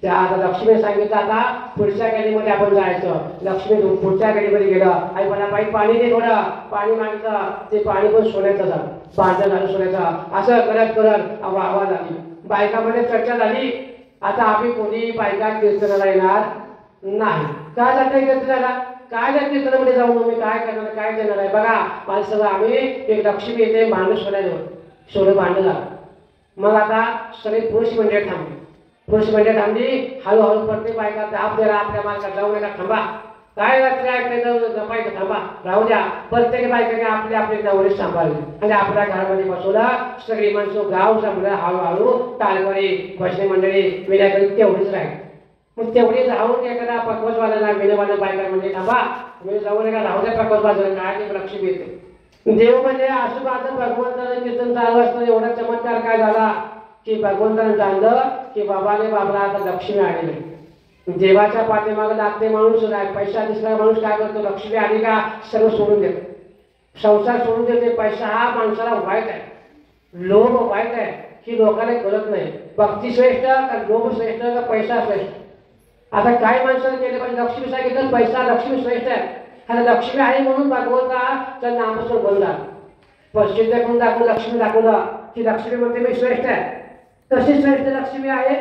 त्या आता लक्ष्मीने सांगितलं आता पुढच्या गाडीमध्ये आपण जायचं. लक्ष्मी पुढच्या गाडीमध्ये गेलं आणि मला बाई पाणी दे, थोडं पाणी मागितलं, ते पाणी पण सोन्याचं झालं, भांडं झालं सोन्याचं. असं करत करत आवाज आली, बायकामध्ये चर्चा झाली. आता आम्ही कोणी बायका कीर्तनाला येणार नाही. काय जाते कीर्तनाला, काय जाते कीर्तनामध्ये जाऊन तुम्ही काय करणार, काय देणार आहे बघा. माणसं आम्ही एक लक्ष्मी येते भांडं सोन्याजवळ, सोनं भांडं झालं. मग आता सगळे पुरुष मंडळ थांबली, पुरुष मंडळ थांबली. हळूहळू प्रत्येक बायका दाब द्या, आपल्या मार्गात जाऊ नका, थांबा, काय जपायचं थांबा, राहू द्या. प्रत्येक बायकाने आपले आपले नवरे सांभाळले आणि आपल्या घरामध्ये बसवला. सगळी माणसं गाव सांभाळलं. हळूहळू तालवारी भजनी मंडळी विनायक तेवढीच राहील. मग तेवढी राहून एखादा पकवत वाजला विनवाला बायका म्हणजे थांबा, तुम्ही जाऊ नका, राहू द्या पकवत वाजला, काय ते लक्ष्मी येते. देव म्हणजे असं माझं भगवंताचं कीर्तन चालू असतं. एवढा चमत्कार काय झाला की भगवंतानं जाणलं की बाबाने बाबला आता लक्ष्मी आलेली. देवाच्या पाठीमागे लागते माणूस, पैसा दिसला माणूस काय करतो, लक्ष्मी आली का सर्व सोडून देतो, संसार सोडून देते. पैसा हा माणसाला वाईट आहे, लोभ वाईट आहे ही लोकांना कळत नाही. भक्ती श्रेष्ठ का लोभ श्रेष्ठ का पैसा श्रेष्ठ. आता काय माणसाने केले पाहिजे, लक्ष्मी सांगितलं पैसा लक्ष्मी श्रेष्ठ आहे. आणि लक्ष्मी आहे म्हणून भगवंताचा नामस्मरण बोलला. पश्चिम करून दाखवून लक्ष्मी दाखवलं की लक्ष्मी म्हणते मी श्रेष्ठ आहे. कशी श्रेष्ठ लक्ष्मी आहे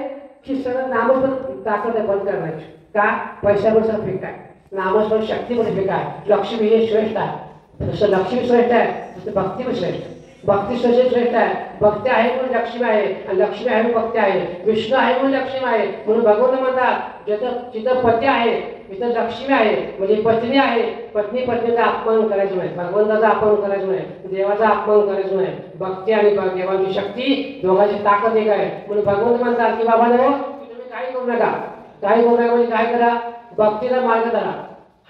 की सगळं नामस्मरण दाखवत बंद करायची का, पैशावर फिक आहे, नामस्मरण शक्तीमध्ये फिक आहे. लक्ष्मी हे श्रेष्ठ आहे. जसं लक्ष्मी श्रेष्ठ आहे तसं भक्ती पण श्रेष्ठ. भक्ती श्रेष्ठ आहे. भक्ती आहे म्हणून लक्ष्मी आहे आणि लक्ष्मी आहे म्हणून भक्ती आहे. विष्णू आहे म्हणून लक्ष्मी आहे. म्हणून भगवंत म्हणतात जिथं पती आहे तिथं लक्ष्मी आहे. म्हणजे पत्नी आहे, पत्नीचा अपमान करायचं नाही, भगवंताचा अपमान करायचं नाही, देवाचा अपमान करायचं नाही. भक्ती आणि देवाची शक्ती दोघांची ताकद एक आहे. म्हणून भगवंत म्हणतात की बाबा तुम्ही काही करू नका, काही करू नका म्हणजे काय करा, भक्तीचा मार्ग धरा.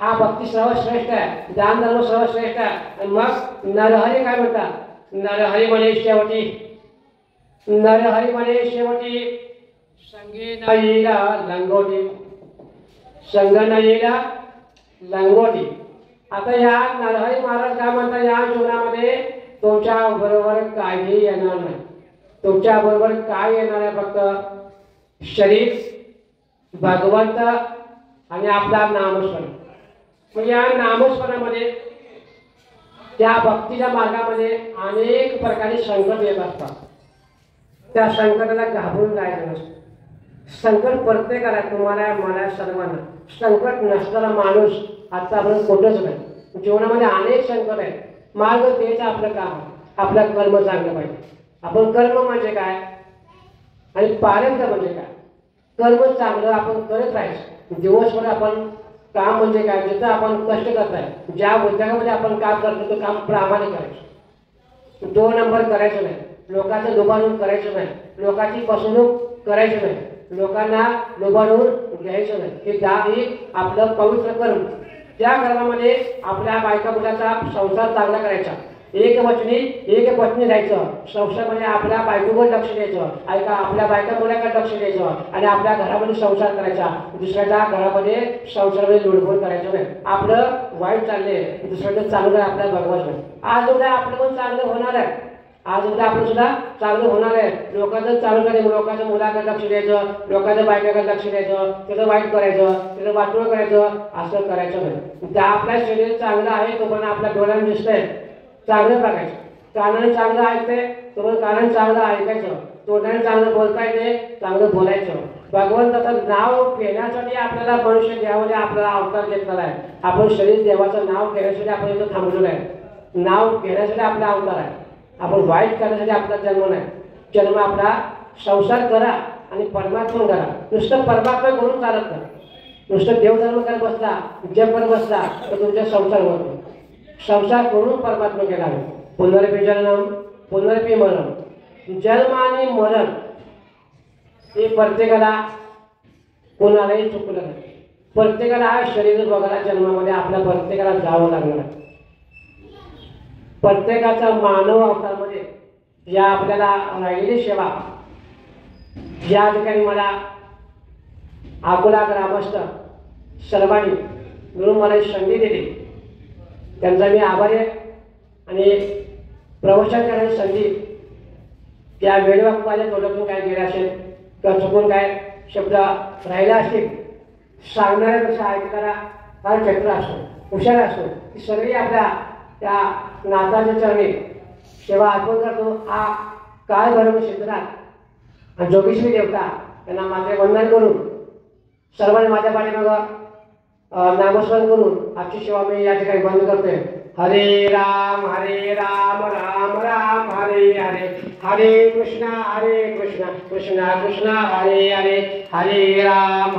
हा भक्ती सर्वश्रेष्ठ आहे, दान धर्म सर्वश्रेष्ठ आहे. आणि मग नरहरी काय म्हणतात, नरहरी म्हणे शेवटी, नरहरी म्हणे शेवटी संगे न येईला लंगोटी, संग न येईला लंगोटी. आता या नरहरी महाराज काय म्हणतात, या जीवनामध्ये तुमच्या बरोबर काही येणार नाही. तुमच्या बरोबर काय येणार आहे, फक्त शरीर, भगवंत आणि आपला नामस्मरण. म्हणजे या नामस्मरणामध्ये त्या भक्तीच्या मार्गामध्ये अनेक प्रकारे संकट येत असतात. त्या संकटाला घाबरून जायचं नसतं. संकट प्रत्येकाला, तुम्हाला मला सर्वांना. संकट नसणारा माणूस आतापर्यंत कुठंच नाही. जीवनामध्ये अनेक संकट आहेत. मार्ग तेच आपलं काम, आपलं कर्म चांगलं पाहिजे. आपण कर्म म्हणजे काय आणि पारंब्य म्हणजे काय. कर्म चांगलं आपण करत राहायचं. दिवसभर आपण काम म्हणजे काय, जिथं आपण कष्ट करताय, ज्या उद्योगामध्ये आपण काम करतो ते काम प्रामाणिक करायचं. 2 नंबर करायचं नाही, लोकांचं दुबारून करायचं नाही, लोकांची फसवणूक करायची नाही. लोकांना लुबाडून घ्यायचं नाही. ही आपलं पवित्र कर्म. त्या कर्मामध्ये आपल्या बायका मुलाचा संसार चांगला करायचा. एक पत्नी राहायचं. संसारामध्ये आपल्या बायकोवर लक्ष द्यायचं. ऐका, आपल्या बायका मुलाकडे लक्ष द्यायचं आणि आपल्या घरामध्ये संसार करायचा. दुसऱ्याच्या घरामध्ये संसारामध्ये लुडबुड करायचं नाही. आपलं वाईट चाललंय, दुसऱ्याचं चांगलं आपल्याला बघवायचं नाही. आज उद्या आपलं पण चांगलं होणार आहे. आज उद्या आपलं सुद्धा चांगलं होणार आहे. लोकांचं चालू करायचं, लोकांच्या मुलाकडे लक्ष द्यायचं, लोकांच्या बायकाकडे लक्ष द्यायचं, त्याचं वाईट करायचं, त्याचं वाटोळ करायचं, असं करायचं नाही. त्या आपल्या शरीर चांगलं आहे तो पण आपल्या डोळ्याने दिसतंय, चांगलं बघायचं. कानाने चांगलं ऐकतंय तो पण कानाने चांगलं ऐकायचं. तोंडाने चांगलं बोलता येते, चांगलं बोलायचं. भगवंताचं नाव घेण्यासाठी आपल्याला मनुष्य देवाने आपल्याला अवतार घेतलेला आहे. आपण शरीर देवाचं नाव घेण्यासाठी आपण इथं थांबलेलं आहे. नाव घेण्यासाठी आपला अवतार आहे. आपण वाईट करण्यासाठी आपला जन्म नाही. जन्म आपला संसार करा आणि परमात्मा करा. नुसतं परमात्मा करून चालत नाही. नुसतं देवधर्म करत बसला, जप करत बसला तर तुमचा संसार होत नाही. संसार करून परमात्मा केला आहे. पुनरपी जन्म पुनरपी मरण. जन्म आणि मरण हे प्रत्येकाला कोणालाही चुकलं नाही. प्रत्येकाला हा शरीर बघायला जन्मामध्ये आपल्या प्रत्येकाला जावं लागणार आहे. प्रत्येकाचा मानव अवतारमध्ये या आपल्याला राहिलेली सेवा या ठिकाणी मला अकोला ग्रामस्थ सर्वांनी मिळून मला संधी दिली, त्यांचा मी आभारी आहे. आणि प्रवचन करण्याची संधी त्या वेळेवर माझ्या तोंडातून काय गेले असेल किंवा चुकून काय शब्द राहिला असतील, सांगणाऱ्यापेक्षा ऐकणारा फार चक्र असतो, हुशार असतो. ती सगळी आपल्या त्या नाथाच्या चरणी सेवा अर्पण करतो. हा काळ भैरव सिद्धनाथ आणि जोगेश्वरी देवता त्यांना माझे वंदन करून सर्वांनी माझ्या पाठीमागं नामस्मरण करून आजची सेवा मी या ठिकाणी बंद करतोय. हरे राम राम राम हरे हरे. हरे कृष्णा कृष्णा कृष्णा हरे हरे. हरे राम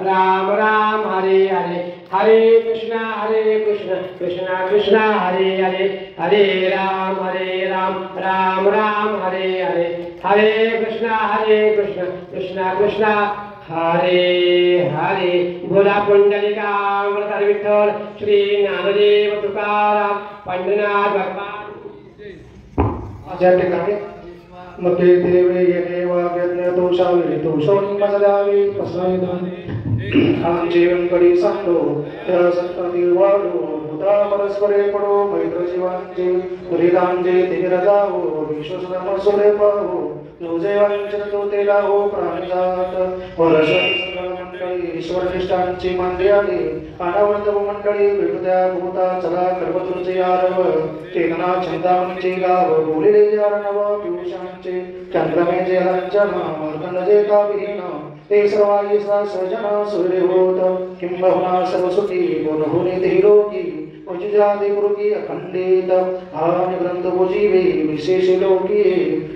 राम राम हरे हरे. हरे कृष्णा कृष्णा कृष्णा हरे हरे. हरे राम राम राम हरे हरे. हरे कृष्णा कृष्णा कृष्णा हरे हरे. भोला पुंडलिका वरदारी विठ्ठल श्री ज्ञानदेव तुकाराम पंढरीनाथ भगवान. ज्या ठिकाणी मते देवे येणे वाग्यज्ञ दोषावी दोषोनी मजलावी पसायदाने आमचे अंकडी सांडो त्या संतांनी वाढो मुदा परस्परे पडो मैत्र जीवांचे परिधानचे धीर जावो विश्वसधर्म सोरे पाहो तुझे वांचन तो तेला हो प्राणजात वर्ष मंडळी ईश्वर निष्ठांची मांडली आली अनावर्त मंडळी भेटुद्या भूता चला कर्मतुरचे आरव चेतना चिंतामणीचे गाव बोलिले जारणव पियुषांचे चंद्रमेचे हरंजन मार्कंडजे काविहीन ते सर्वायी सजना सूर्य होत किंबहुना सर्वसुखी गुणहुनी धीरोगी उज्जादि गुरुकी अखंडित आनि ग्रंथ बुजीवे विशेष लोकी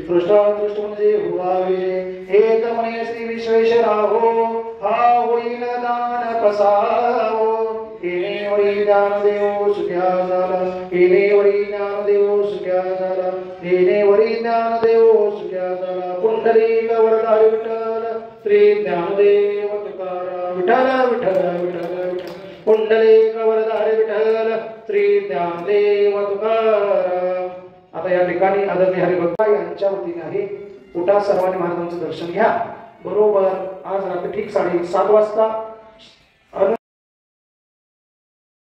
दृष्ट म्हणजे हुवावे एक मने श्री विश्वेश्वरा हो हा होईल दान कसावो इने वरी ज्ञान देव सुख्या झाला. इने वरी ज्ञान देव सुख्या झाला. इने वरी ज्ञान देव सुख्या झाला. पुंडलिक वरदारी विठ्ठल श्री ज्ञानदेव तुकाराम विठ्ठल विठ्ठल विठ्ठल पुंडलिक वरदारी विठ्ठल श्री ज्ञानदेव तुकाराम. आता या ठिकाणी आदरणीय हरिभक्त यांच्या वतीने आहे. उठा सर्वांनी महाराजांचं दर्शन घ्या. बरोबर आज रात्री ठीक 7:30 वाजता